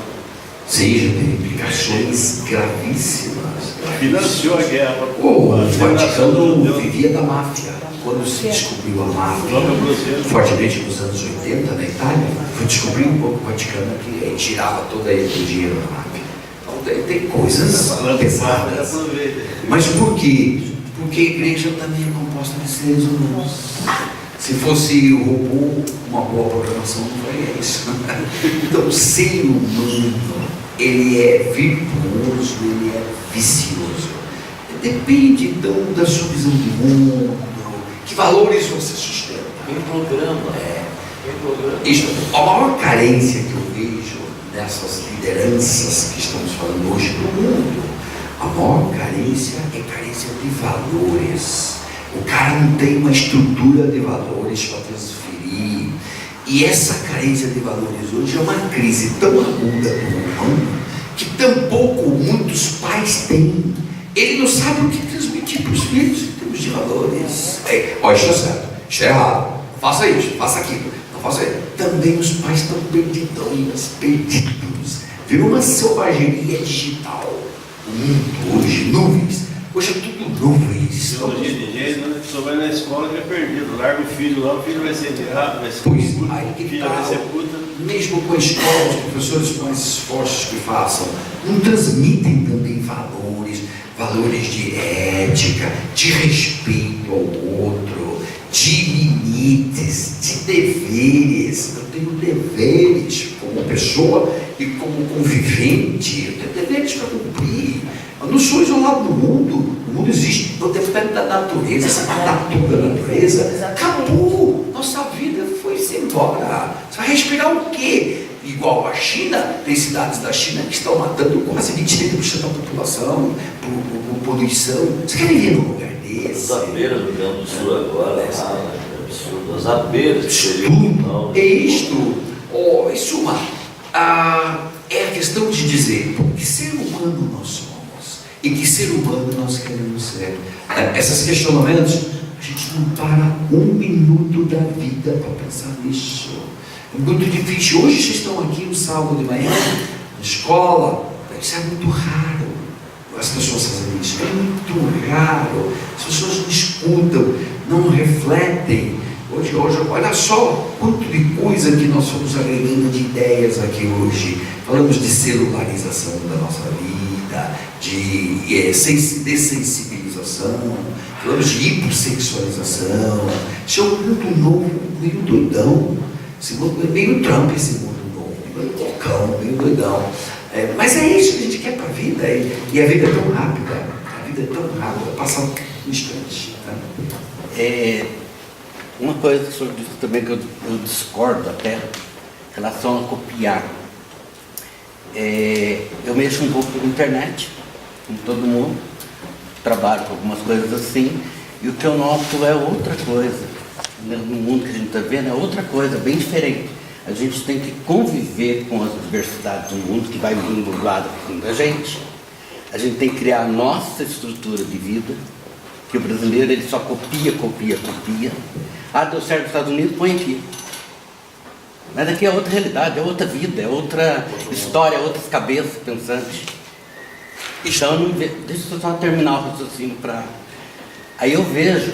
sim, já tem implicações gravíssimas. Financiou a guerra. O A federação Vaticano vivia da máfia. Quando se descobriu a máfia, fortemente nos anos 80 na Itália, foi descobrir um pouco o Vaticano que tirava todo o dinheiro da máfia. Então tem coisas pesadas. Mas por quê? Porque a igreja também é composta de seres humanos. Se fosse o robô, uma boa programação não faria isso. Então o ser humano, ele é virtuoso, ele é vicioso. Depende então da sua visão de mundo, que valores você sustenta. Em programa. Isto, a maior carência que eu vejo nessas lideranças que estamos falando hoje do mundo, a maior carência é carência de valores. O cara não tem uma estrutura de valores para transferir. E essa carência de valores hoje é uma crise tão aguda do humano que tampouco muitos pais têm. Ele não sabe o que transmitir para os filhos em termos de valores. Olha, isso é certo, isso é errado. Faça isso, faça aquilo. Não faça isso. Também os pais estão perdidos. Virou uma selvageria digital. O mundo hoje, nuvens. Hoje é tudo nuvens. Teologia de gênero, né? A pessoa vai na escola e é perdido. Larga o filho lá, o filho vai ser errado, vai ser Pois, puta, aí que o filho tá. vai ser puta. Mesmo com a escola, os professores, com esses esforços que façam, não transmitem também valores de ética, de respeito ao outro, de limites, de deveres. Eu tenho deveres como pessoa e como convivente, eu tenho deveres para cumprir. Eu não sou isolado do mundo. O mundo existe, eu dependo da natureza. Você matar tudo da natureza, acabou. Nossa vida foi-se embora. Você vai respirar o quê? Igual a China, tem cidades da China que estão matando quase 20% da população por poluição. Você quer viver num lugar desse? As abelhas do Rio Grande do Sul agora, é absurdo. As abelhas que seriam tudo é isto. Em suma, é a questão de dizer que ser humano nós somos e que ser humano nós queremos ser. Esses questionamentos, a gente não para um minuto da vida para pensar nisso. É muito difícil. Hoje vocês estão aqui no sábado de manhã, na escola, isso é muito raro. As pessoas fazem isso, é muito raro. As pessoas não escutam, não refletem. Hoje, olha só quanto de coisa que nós fomos agregando de ideias aqui hoje. Falamos de celularização da nossa vida, de dessensibilização, falamos de hipersexualização. Isso é um mundo novo, meio doidão. Esse mundo é meio Trump, esse mundo novo, meio loucão, meio doidão. Mas é isso que a gente quer para a vida. E a vida é tão rápida, passa um instante. Tá? Uma coisa que o senhor disse também que eu discordo até, em relação a copiar. Eu mexo um pouco com a internet, como todo mundo, trabalho com algumas coisas assim, e o que eu noto é outra coisa. No mundo que a gente está vendo é outra coisa, bem diferente. A gente tem que conviver com as diversidades do mundo que vai vindo do lado da gente. A gente tem que criar a nossa estrutura de vida, que o brasileiro ele só copia. Deu certo nos Estados Unidos, põe aqui. Mas aqui é outra realidade, é outra vida, é outra história, outras cabeças pensantes. Então, deixa eu só terminar o raciocínio para... Aí eu vejo,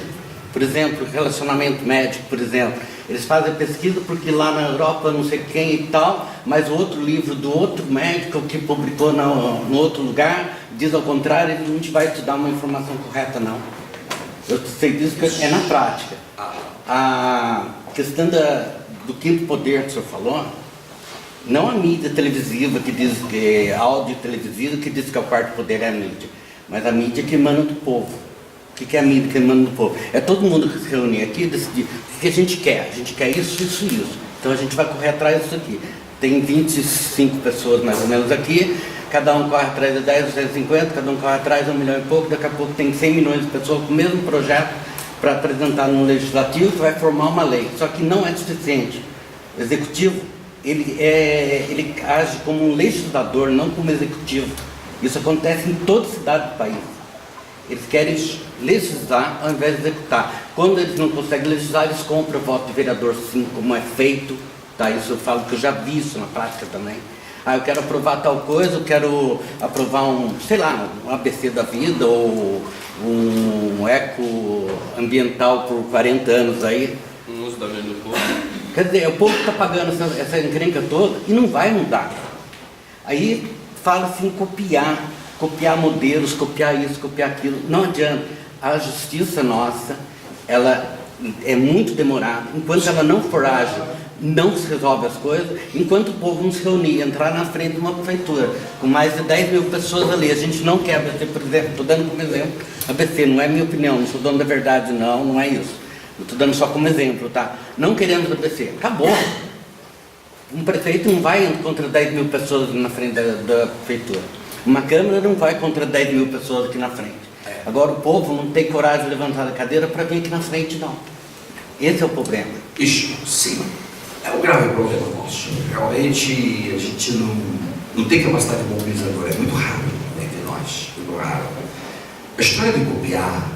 por exemplo, relacionamento médico, por exemplo, eles fazem pesquisa porque lá na Europa não sei quem e tal, mas o outro livro do outro médico que publicou no outro lugar diz ao contrário, ele não te vai te dar uma informação correta, não. Eu sei disso que é na prática. A questão do quinto poder que o senhor falou, não a mídia televisiva que diz que é áudio televisivo que diz que é o quarto poder é a mídia, mas a mídia que emana do povo. O que é a mídia que emana do povo? É todo mundo que se reúne aqui e decidir o que a gente quer. A gente quer isso. Então a gente vai correr atrás disso aqui. tem 25 pessoas mais ou menos aqui, cada um corre atrás de 10, 250, cada um corre atrás de 1 milhão e pouco, daqui a pouco tem 100 milhões de pessoas com o mesmo projeto para apresentar no legislativo, que vai formar uma lei. Só que não é suficiente. O executivo, ele age como um legislador, não como executivo. Isso acontece em toda cidade do país. Eles querem legislar ao invés de executar. Quando eles não conseguem legislar, eles compram o voto de vereador, sim, como é feito. Tá? Isso eu falo que eu já vi isso na prática também. Eu quero aprovar tal coisa, eu quero aprovar um ABC da vida, ou um eco ambiental por 40 anos aí. Um uso da mente do povo. Quer dizer, o povo está pagando essa encrenca toda e não vai mudar. Aí fala-se em copiar modelos, copiar isso, copiar aquilo. Não adianta. A justiça nossa, ela é muito demorada. Enquanto ela não for ágil, não se resolve as coisas. Enquanto o povo não se reunir, entrar na frente de uma prefeitura com mais de 10 mil pessoas ali, a gente não quer ABC, por exemplo, estou dando como exemplo ABC, não é minha opinião, não sou dono da verdade, não é isso. Eu estou dando só como exemplo, tá? Não queremos ABC, acabou. Um prefeito não vai contra 10 mil pessoas na frente da prefeitura. Uma Câmara não vai contra 10 mil pessoas aqui na frente. Agora o povo não tem coragem de levantar a cadeira para vir aqui na frente, não. Esse é o problema. Isso, sim. É um grave problema nosso. Realmente a gente não tem capacidade mobilizadora, é muito raro entre nós, muito raro. A história de copiar,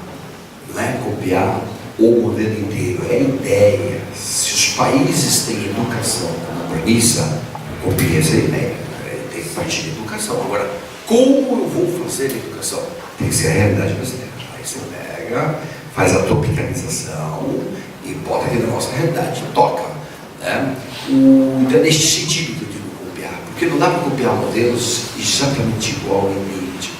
não é copiar o modelo inteiro, é ideia. Se os países têm educação como premissa, copie essa ideia. Tem que partir de educação. Agora, como eu vou fazer a educação? Tem que ser a realidade brasileira. Aí você pega, faz a tropicalização e bota aqui na nossa realidade, toca. Né? Então é neste sentido que eu digo copiar, porque não dá para copiar modelos exatamente igual e idêntico.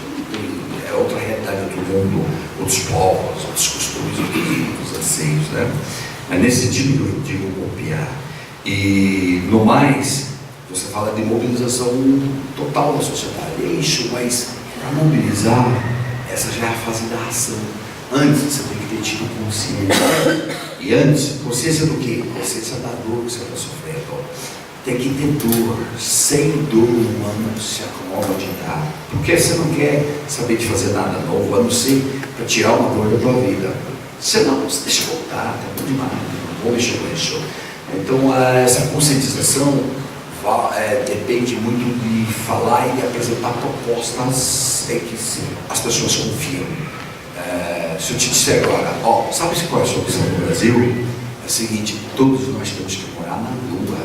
É outra realidade, outro mundo, outros povos, outros costumes, outros anseios. Né? É nesse sentido que eu digo copiar. E no mais, você fala de mobilização total da sociedade. É isso, mas para mobilizar, essa já é a fase da ação. Antes você tem que ter tido consciência. E antes, consciência do quê? Consciência da dor que você está sofrendo. Tem que ter dor. Sem dor o humano se acomoda de dar. Porque você não quer saber de fazer nada novo, a não ser para tirar uma dor da tua vida. Senão, você deixa voltar, tá bom demais, não vou mexer com isso. Então, essa conscientização depende muito de falar e de apresentar propostas em que as pessoas confiam. Se eu te disser agora, sabe qual é a solução do Brasil? É o seguinte, todos nós temos que morar na Lua.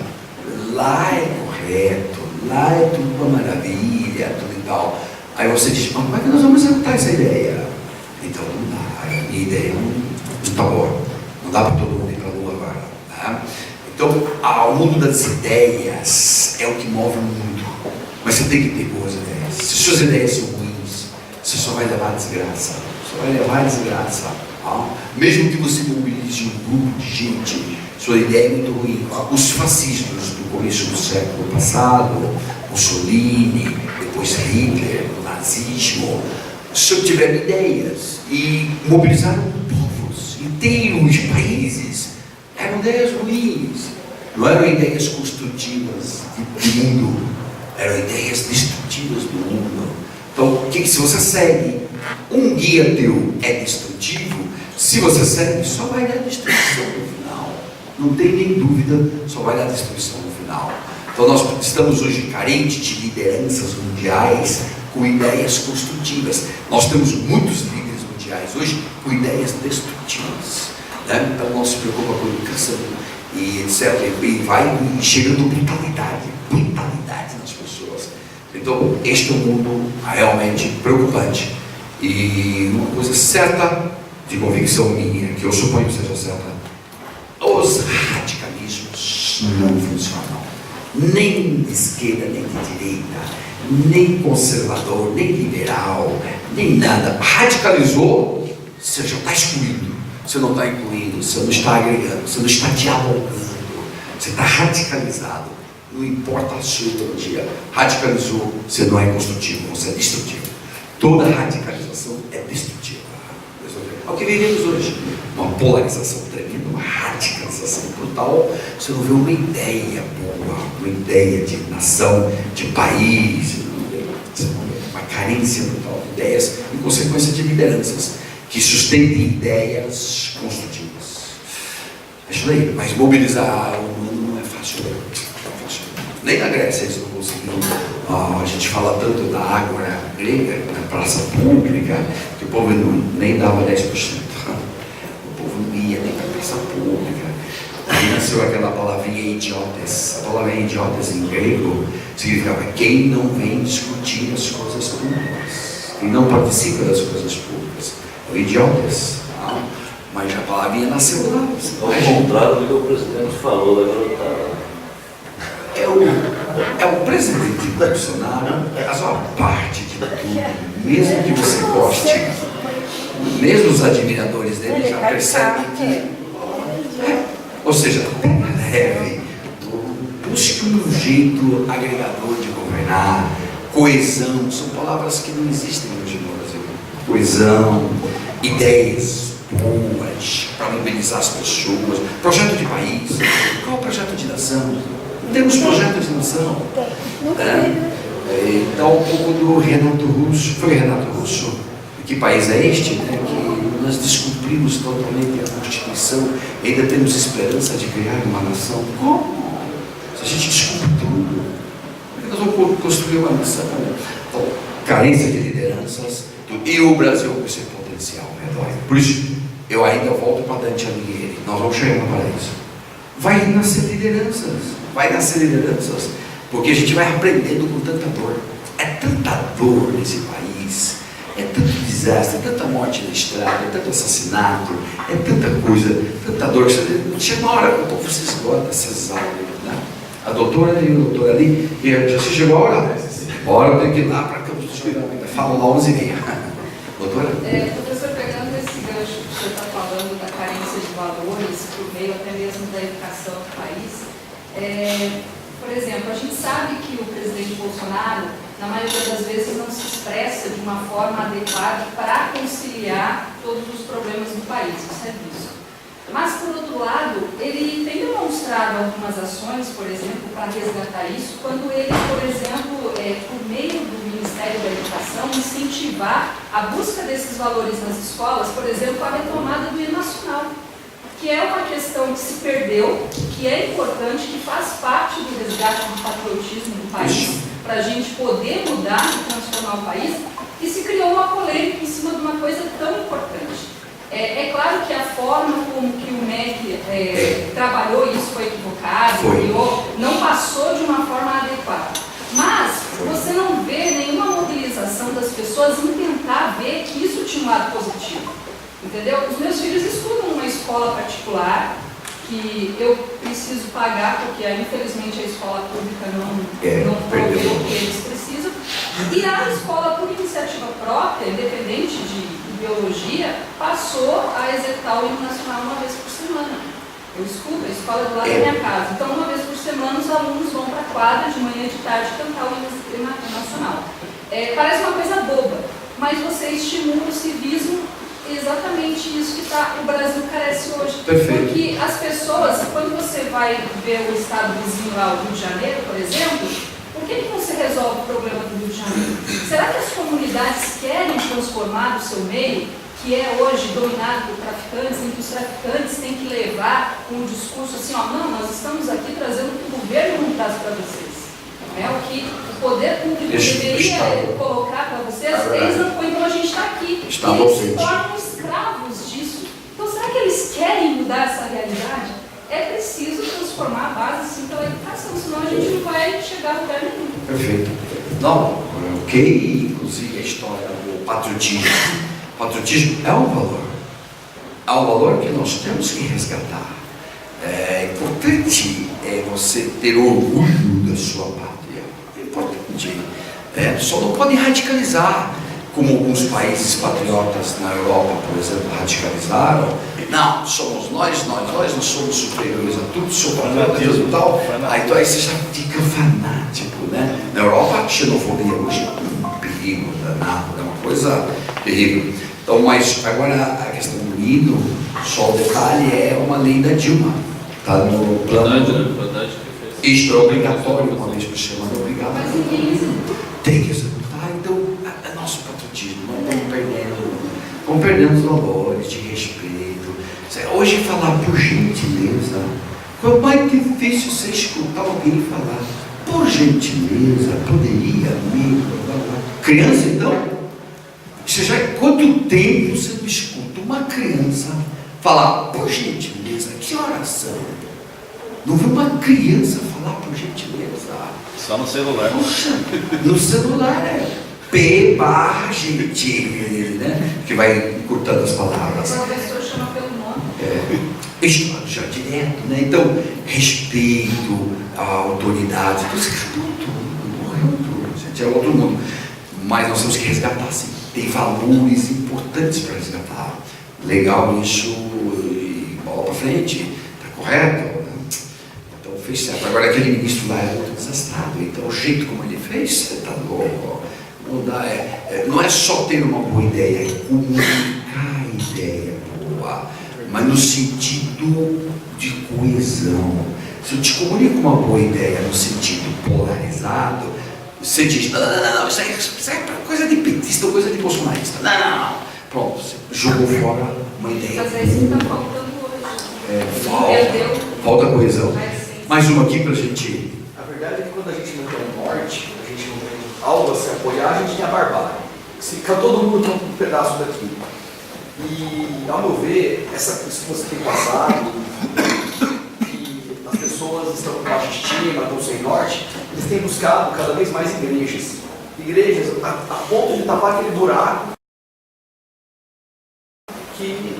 Lá é correto, lá é tudo uma maravilha, tudo e tal. Aí você diz, mas como é que nós vamos executar essa ideia? Então não dá, a minha ideia não está boa. Não dá para todo mundo ir para a Lua agora. Tá? Então, o mundo das ideias é o que move o mundo. Mas você tem que ter boas ideias. Se suas ideias são ruins, você só vai levar a desgraça. Vai levar a desgraça. Mesmo que você mobilize um grupo de gente, sua ideia é muito ruim. Os fascistas do começo do século passado, Mussolini, depois Hitler, o nazismo, só tiveram ideias e mobilizaram povos inteiros, países. Eram ideias ruins, não eram ideias construtivas de mundo, eram ideias destrutivas do mundo. Então, se você segue um guia teu é destrutivo, se você segue, só vai dar destruição no final. Não tem nem dúvida, só vai dar destruição no final. Então nós estamos hoje carentes de lideranças mundiais com ideias construtivas. Nós temos muitos líderes mundiais hoje com ideias destrutivas. Né? Então não se preocupa com a educação e etc. E vai chegando brutalidade nas pessoas. Então este é um mundo realmente preocupante. E uma coisa certa, de convicção minha, que eu suponho que seja certa, os radicalismos não funcionam. Nem de esquerda, nem de direita, nem conservador, nem liberal, nem nada. Radicalizou, você já está excluindo. Você não está incluindo, você não está agregando, você não está dialogando. Você está radicalizado. Não importa a sua ideologia. Radicalizou, você não é construtivo, você é destrutivo. Toda radicalização é destrutiva. É o que vivemos hoje. Uma polarização tremenda, uma radicalização brutal. Você não vê uma ideia boa, uma ideia de nação, de país, uma carência brutal de ideias, em consequência de lideranças que sustentem ideias construtivas. É isso aí, mas mobilizar o humano não é fácil. Não é fácil. Nem na Grécia eles não conseguiram. A gente fala tanto da ágora grega, na praça pública, que o povo nem dava 10%. O povo não ia nem para a praça pública. Aí nasceu aquela palavrinha idiotes. A palavra idiotes em grego significava quem não vem discutir as coisas públicas, quem não participa das coisas públicas. É o idiotes. Mas a palavrinha nasceu lá. Ao contrário do que o presidente falou da garotada. É o presidente Bolsonaro, a sua parte de tudo, mesmo que você goste, mesmo os admiradores dele já percebem que. Ou seja, pega leve, busque um jeito agregador de governar, coesão, são palavras que não existem hoje no Brasil. Coesão, ideias boas para mobilizar as pessoas, projeto de país. Qual é o projeto de nação? Não temos projeto de nação. Então, um pouco do Renato Russo. Foi Renato Russo? Que país é este? Né? Que nós descumprimos totalmente a Constituição e ainda temos esperança de criar uma nação. Como? Se a gente descumpre tudo, como é que nós vamos construir uma nação? Então, carência de lideranças e o Brasil com esse potencial. Por isso, eu ainda volto para Dante Alighieri. Nós vamos chegar no paraíso. Vai nascer lideranças, porque a gente vai aprendendo com tanta dor. É tanta dor nesse país, é tanto desastre, é tanta morte na estrada, é tanto assassinato, é tanta coisa, tanta dor. Chega uma hora que o povo se esgota, se exaure. Né? A doutora e o doutor ali, já se chegou a hora? Bora, tem que ir lá para Campos dos Goitacazes. Falam lá 11h30. Doutora? Professor, pegando esse gancho que o senhor está falando da carência de valores por meio até mesmo da educação do país, por exemplo, a gente sabe que o presidente Bolsonaro, na maioria das vezes, não se expressa de uma forma adequada para conciliar todos os problemas do país, isso é visto. Mas, por outro lado, ele tem demonstrado algumas ações, por exemplo, para resgatar isso, quando ele, por exemplo, por meio do Ministério da Educação, incentivar a busca desses valores nas escolas, por exemplo, a retomada do hino nacional, que é uma questão que se perdeu, que é importante, que faz parte do resgate do patriotismo do país, para a gente poder mudar e transformar o país, e se criou uma polêmica em cima de uma coisa tão importante. É claro que a forma como que o MEC trabalhou isso foi equivocada, não passou de uma forma adequada. Mas você não vê nenhuma mobilização das pessoas em tentar ver que isso tinha um lado positivo. Entendeu? Os meus filhos estudam numa escola particular que eu preciso pagar, porque infelizmente a escola pública não provê o que eles precisam. E a escola, por iniciativa própria, independente de biologia, passou a executar o hino nacional uma vez por semana. Eu escuto, a escola é do lado da minha casa. Então, uma vez por semana, os alunos vão para a quadra de manhã e de tarde cantar o hino nacional. Parece uma coisa boba, mas você estimula o civismo, exatamente isso que o Brasil carece hoje. Perfeito. Porque as pessoas, quando você vai ver o estado vizinho lá, o Rio de Janeiro, por exemplo, por que não se resolve o problema do Rio de Janeiro? Será que as comunidades querem transformar o seu meio, que é hoje dominado por traficantes, em que os traficantes têm que levar um discurso assim, não, nós estamos aqui trazendo o que o governo não traz para vocês. O que o poder público deveria colocar para vocês, eles não põem, então a gente está aqui. E eles se tornam escravos disso. Então será que eles querem mudar essa realidade? É preciso transformar a base sim pela educação, senão a gente não vai chegar a lugar nenhum. Perfeito. Não, inclusive a história do patriotismo. O patriotismo é um valor. É um valor que nós temos que resgatar. É importante você ter orgulho da sua pátria. É importante. Só não pode radicalizar, como alguns países patriotas na Europa, por exemplo, radicalizaram. Não, somos nós não somos superiores a tudo, sou patriotismo e tal. Então aí você já fica fanático, né? Na Europa, a xenofobia hoje é um perigo danado, é uma coisa terrível. Então, mas agora a questão do hino, só o detalhe, é uma lei da Dilma. Está no plano. Verdade que fez. Isto é obrigatório, uma vez por semana, é obrigado. Mas ninguém executa. Tem que executar. Então, é nosso patriotismo. Vamos perdendo os valores de respeito. Hoje, falar por gentileza, foi mais difícil você escutar alguém falar por gentileza, poderia, amigo, criança, então. Você já, quanto tempo você não escuta uma criança falar por gentileza? Que oração! Não vi uma criança falar por gentileza. Só no celular. Poxa, no celular é P/gentileza, né? Que vai encurtando as palavras. O professor chama pelo nome. Isso já direto, né? Então, respeito à autoridade, morreu tudo, gente, é outro mundo. Mas nós temos que resgatar, sim. Tem valores importantes para resgatar. Legal isso, e bola para frente, tá correto? Então fez certo. Agora aquele ministro lá é outro desastrado, então o jeito como ele fez, você tá louco. Não é só ter uma boa ideia, é comunicar a ideia boa, mas no sentido de coesão. Se eu te comunico uma boa ideia no sentido polarizado, você diz, não, isso é coisa de petista, coisa de bolsonarista. Não. Pronto, você jogou fora uma ideia. Mas é isso que está faltando hoje. Falta coesão. Mais uma aqui para a gente. A verdade é que quando a gente não tem um norte, a gente não tem algo a se apoiar, a gente tem a barbárie. Se todo mundo tem um pedaço daquilo. E, ao meu ver, isso que você tem passado, que as pessoas estão com baixa estima, estão sem norte, eles têm buscado cada vez mais igrejas. Igrejas a ponto de tapar aquele buraco que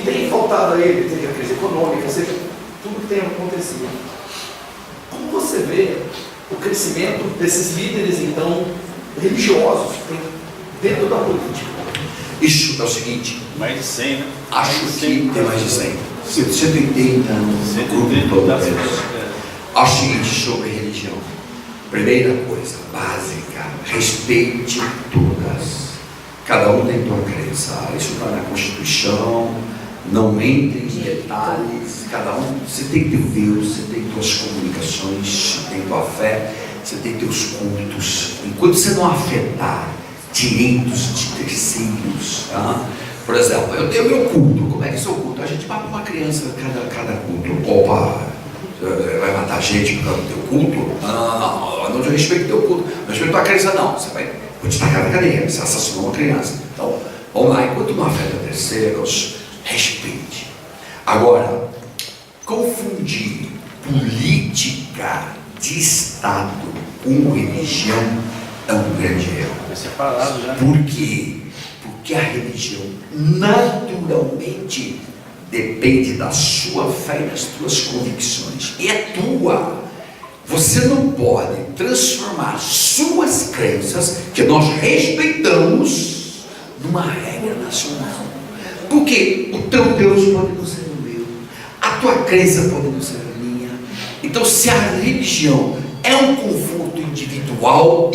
tem faltado a ele, seja a crise econômica, seja tudo que tem acontecido. Como você vê o crescimento desses líderes, então, religiosos que tem dentro da política? Isso é o seguinte. Mais de 100, né? Acho que tem mais de 100. 180 no grupo todo. Acho o seguinte sobre religião. Primeira coisa, básica, respeite todas. Cada um tem sua crença. Isso está na Constituição, não entre em detalhes. Cada um, você tem teu Deus, você tem tuas comunicações, você tem tua fé, você tem teus cultos. Enquanto você não afetar direitos de terceiros, tá? Por exemplo, eu tenho meu culto. Como é que é o seu culto? A gente mata uma criança cada culto. Opa, vai matar gente por causa do teu culto? Não, eu respeito o teu culto. Não respeito a tua crença, não. Você vai te tacar na cadeia. Você assassinou uma criança. Então, vamos lá. Enquanto não afeta terceiros, respeite. Agora, confundir política de Estado com religião é um grande erro. Separado já. Por quê? Porque a religião naturalmente depende da sua fé e das tuas convicções. E é tua. Você não pode transformar suas crenças, que nós respeitamos, numa regra nacional. Porque o teu Deus pode não ser o meu, a tua crença pode não ser a minha. Então, se a religião é um conforto individual,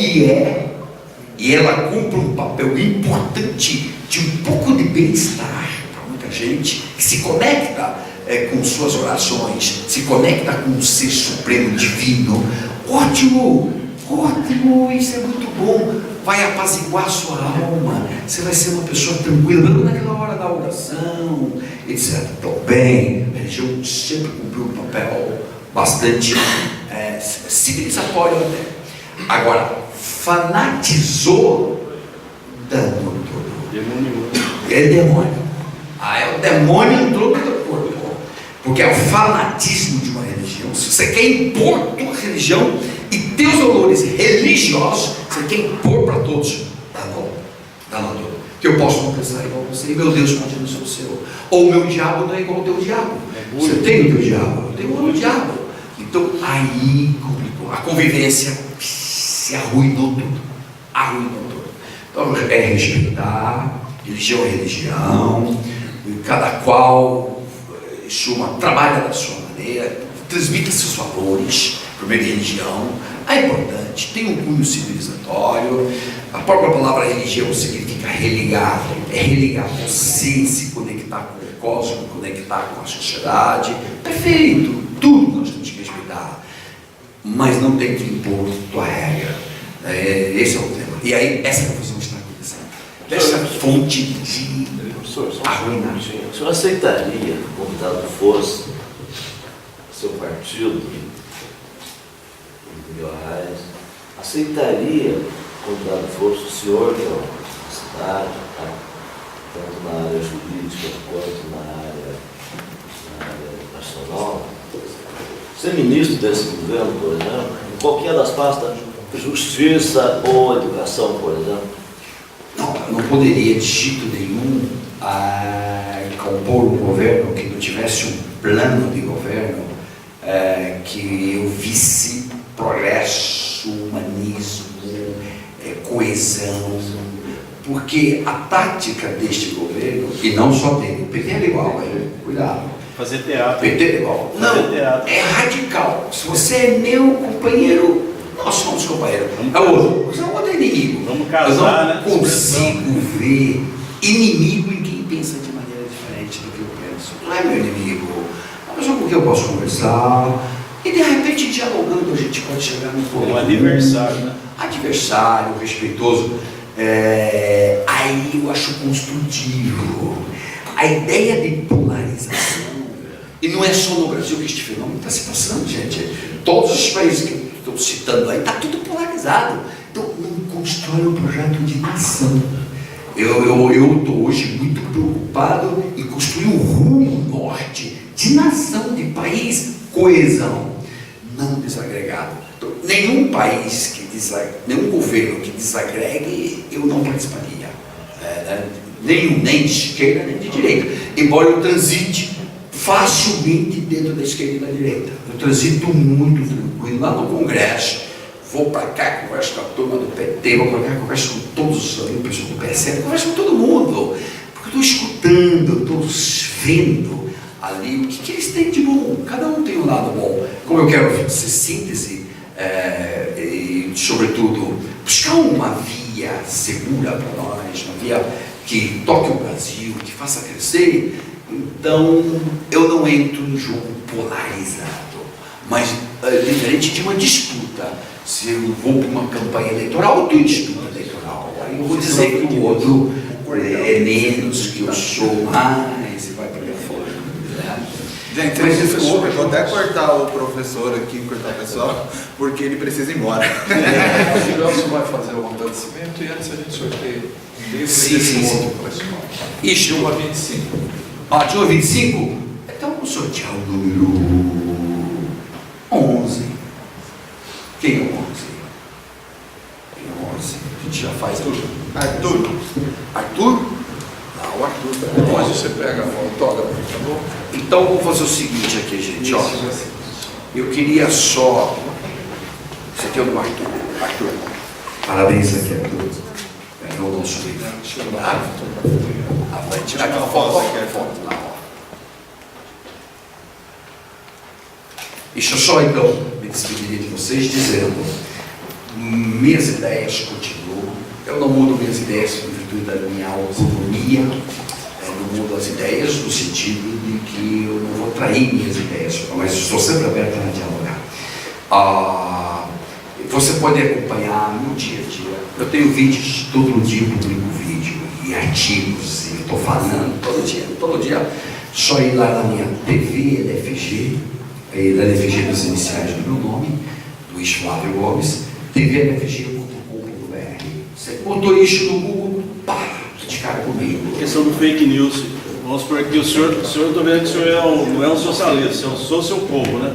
e ela cumpre um papel importante de um pouco de bem-estar para muita gente, que se conecta com suas orações, se conecta com o ser supremo divino. Ótimo, isso é muito bom, vai apaziguar a sua alma, você vai ser uma pessoa tranquila, naquela hora da oração, etc. Então, bem, a religião sempre cumpriu um papel bastante civilizatório até. Agora, fanatizou, dano todo. É demônio. É o demônio entrou no teu corpo. Porque é o fanatismo de uma religião. Se você quer impor tua religião e teus valores religiosos, você quer impor para todos, dá todo. Que eu posso não pensar igual a você, e meu Deus pode não ser o seu. Ou o meu diabo não é igual ao teu diabo. Você tem o teu diabo, eu tenho o meu diabo. Então aí complicou. A convivência se arruinou tudo. Então é respeitar, religião é religião, cada qual trabalha da sua maneira, transmita seus valores, primeiro religião, É importante, tem um cunho civilizatório. A própria palavra religião significa religar, é religar você, se conectar com o cosmos, conectar com a sociedade. Perfeito, tudo nós temos que respeitar, mas não tem que impor tua regra. Esse é o tema. E aí, essa confusão está acontecendo. Essa fonte de arruinar. O senhor aceitaria, convidado fosse, seu partido, aceitaria, convidado fosse o senhor, que é uma cidade, tá? Tanto na área jurídica quanto na área nacional, ser ministro desse governo, por exemplo, em qualquer das pastas, justiça ou educação, por exemplo? Não, eu não poderia de jeito nenhum compor um governo que não tivesse um plano de governo que eu visse progresso, humanismo, coesão, porque a tática deste governo, e não só dele, o PT é igual, cuidado. Fazer teatro. PT é igual. Não, Fazer teatro. é radical. Se você é meu companheiro, nós somos companheiros. É outro. Você é um outro inimigo. Vamos casar, eu não consigo ver inimigo em quem pensa de maneira diferente do que eu penso. Não é meu inimigo. É uma pessoa com quem eu posso conversar. E de repente, dialogando, a gente pode chegar num ponto. Um adversário, né? Adversário, respeitoso. Aí eu acho construtivo. A ideia de polarização, e não é só no Brasil que este fenômeno está se passando, gente. Todos os países que eu estou citando aí, está tudo polarizado. Então, não constrói um projeto de nação. Eu estou hoje muito preocupado em construir um rumo norte de nação, de país, coesão, não desagregado. Então, nenhum país nenhum governo que desagregue, eu não participaria. Nem de esquerda nem de direita. Embora eu transite facilmente dentro da esquerda e da direita. Eu transito muito tranquilo lá no Congresso. Vou para cá, converso com a turma do PT, vou para cá, converso com todos os pessoal do PSL, converso com todo mundo. Porque eu estou escutando, estou vendo ali o que eles têm de bom. Cada um tem um lado bom. Como eu quero ser síntese, e sobretudo buscar uma via segura para nós, uma via que toque o Brasil, que faça crescer. Então eu não entro em jogo polarizado, mas diferente de uma disputa. Se eu vou para uma campanha eleitoral, eu estou em disputa eleitoral. Aí eu vou dizer que o outro é menos, que eu sou mais, e vai para fora. Gente, desculpa, eu vou até cortar o professor aqui, cortar o pessoal, porque ele precisa ir embora. O Gelson vai fazer o agradecimento e antes a gente sorteia. Sim. Isso. De 1 a 25. De 1 a 25? Então vamos sortear o número 11. Quem é o 11? Quem é o 11? A gente já faz aqui. Arthur? O Arthur. Depois você pega o autógrafo, tá bom? Então vamos fazer o seguinte aqui, gente. Ó, eu queria só. Isso aqui é o do Arthur. Arthur. Parabéns aqui, Arthur. Ganhou o nosso livro. Vai tirar aquela foto lá, ó. Deixa eu só então me despedir de vocês dizendo: minhas ideias continuam. Eu não mudo minhas ideias em virtude da minha autonomia. Eu mudo as ideias no sentido de que eu não vou trair minhas ideias, mas estou sempre aberto a dialogar. Você pode acompanhar no dia a dia. Eu tenho vídeos, todo dia eu publico vídeo e artigos, e estou falando todo dia. Só ir lá na minha TV, LFG, da LFG dos iniciais do meu nome, Luiz Flávio Gomes, tvlfg.com.br. Você botou isso no Google, pá, de cara comigo. A questão do fake news, vamos supor que o senhor estou vendo que o senhor não é um socialista, eu sou seu povo, né?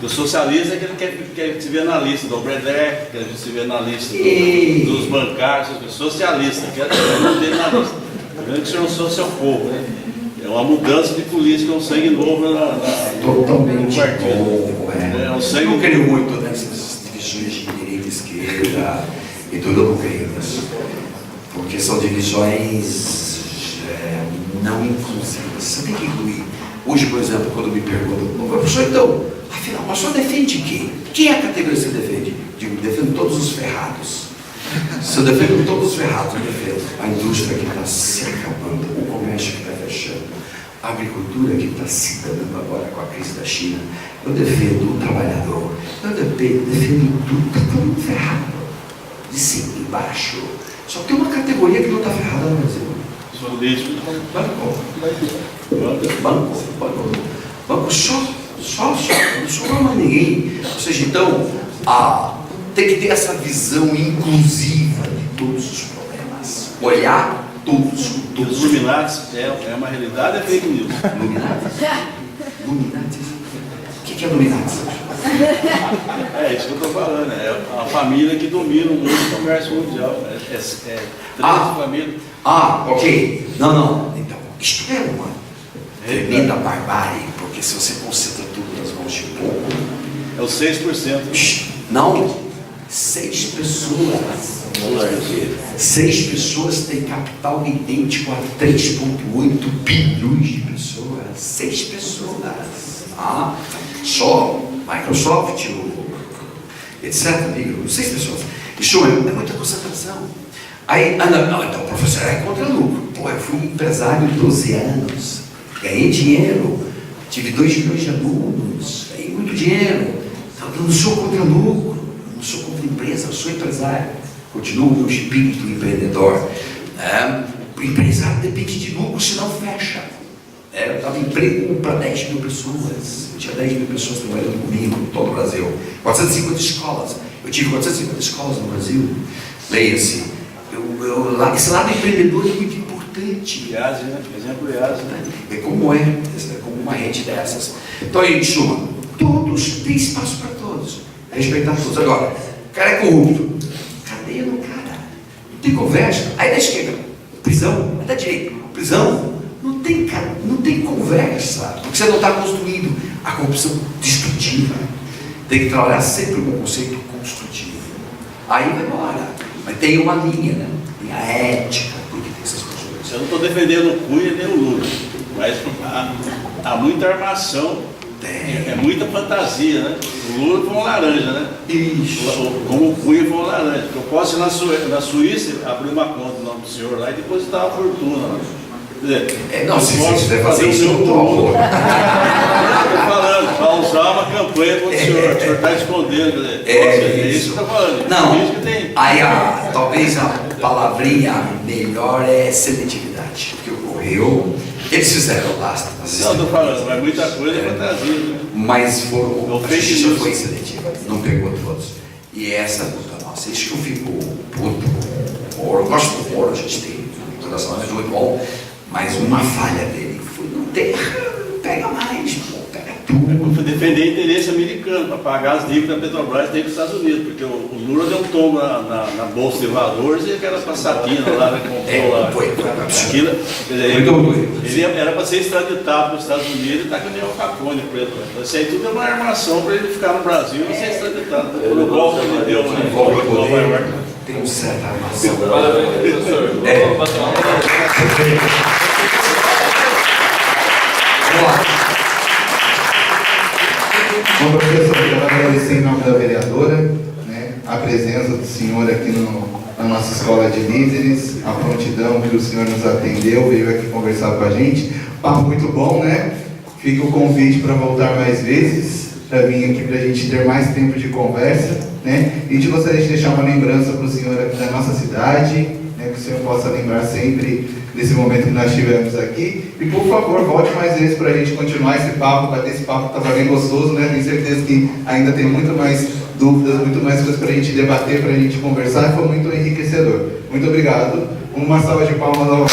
O socialista é aquele que quer se ver na lista do Obrador, quer se ver na lista dos bancários, socialista, quer se ver na lista. Vendo que o senhor não sou seu povo, né? É uma mudança de política, é um sangue novo no partido. É um sangue. Eu não creio muito nessas divisões de direita e esquerda e tudo, eu não creio nisso. Porque são divisões não inclusivas. Você tem que incluir. Hoje, por exemplo, quando me perguntam, professor, então, a Afinal, mas só defende quem? Quem é a categoria que você defende? Digo, defendo todos os ferrados. Se eu defendo todos os ferrados, eu defendo a indústria que está se acabando, o comércio que está fechando, a agricultura que está se dando agora com a crise da China. Eu defendo o trabalhador. Eu defendo tudo, está todo mundo ferrado. De cima e embaixo. Só tem uma categoria que não está ferrada no Brasil. Banco só, não sobrou mais ninguém. Ou seja, então, tem que ter essa visão inclusiva de todos os problemas. Olhar todos. Os Illuminati é uma realidade, é fake news. Illuminati? O que é Illuminati? É isso que eu estou falando, é a família que domina o mundo do comércio mundial. Três famílias. Ok. Não. Então, isto é uma tremenda barbárie, porque se você concentra tudo nas mãos de pouco. É os 6%. Não, 6 pessoas. 6 pessoas têm capital idêntico a 3,8 bilhões de pessoas. 6 pessoas. Só Microsoft, etc. 6 pessoas. Isso é muita concentração. Aí, então o professor é contra lucro. Pô, eu fui um empresário de 12 anos, ganhei dinheiro, tive 2 milhões de alunos, ganhei muito dinheiro. Então, eu não sou contra lucro, não sou contra empresa, eu sou empresário. Continuo o meu espírito empreendedor. O empresário depende de lucro, senão fecha. Eu dava emprego para 10 mil pessoas. Eu tinha 10 mil pessoas trabalhando comigo em todo o Brasil. 450 escolas. Eu tive 450 escolas no Brasil. Leia-se. Esse lado empreendedor é muito importante. IASE, né? Exemplo IASE, né? É como uma rede dessas. Então, em suma, todos, tem espaço para todos. Respeitar todos. Agora, o cara é corrupto. Cadeia no cara. Não tem conversa. Aí da esquerda, prisão. Aí da direita, prisão. Não tem conversa. Porque você não está construindo a corrupção destrutiva. Tem que trabalhar sempre com o conceito construtivo. Aí vai embora. Mas tem uma linha, né? Tem a ética, porque tem essas coisas. Eu não estou defendendo o Cunha nem o Lula, mas há muita armação, é muita fantasia, né? O Lula foi uma laranja, né? Isso. Como o Cunha foi uma laranja. Eu posso ir na Suíça, abrir uma conta no nome do senhor lá e depositar uma fortuna lá. Quer dizer, não, se você quiser fazer isso, eu estou falando, para usar uma campanha contra o senhor está escondendo. É isso que eu estou falando. Não, aí talvez a palavrinha melhor é seletividade, que ocorreu. Eles fizeram lá. Não, estou falando, mas muita coisa é fantasia. Né? Mas a justiça foi seletiva, não pegou todos. E essa é a luta nossa. Isso que eu fico puto. Eu gosto do Moro, a gente tem toda essa hora de muito bom. Mas uma falha dele foi não ter, pega mais, pega tudo. Eu fui defender interesse americano, para pagar as dívidas da Petrobras tem para os Estados Unidos, porque o Lula deu um tombo na Bolsa de Valores e aquela passatina lá, né, comprou lá. Aquilo, ele era para ser extraditado para os Estados Unidos e está com o Neo Capone preto. Então, isso aí tudo é uma armação para ele ficar no Brasil e ser extraditado. Pelo golpe que ele deu em Nova York. Tem um certo armação. Parabéns, professor. Vamos bater uma palma. Bom, professor, eu quero agradecer em nome da vereadora, né, a presença do senhor aqui na nossa escola de líderes, a prontidão que o senhor nos atendeu, veio aqui conversar com a gente. Papo muito bom, né? Fica o convite para voltar mais vezes, para vir aqui para a gente ter mais tempo de conversa, né? E a gente gostaria de deixar uma lembrança para o senhor aqui da nossa cidade, né, que o senhor possa lembrar sempre desse momento que nós tivemos aqui. E por favor, volte mais vezes para a gente continuar esse papo, bater esse papo que estava bem gostoso, né? Tenho certeza que ainda tem muito mais dúvidas, muito mais coisas para a gente debater, para a gente conversar, e foi muito enriquecedor. Muito obrigado. Uma salva de palmas ao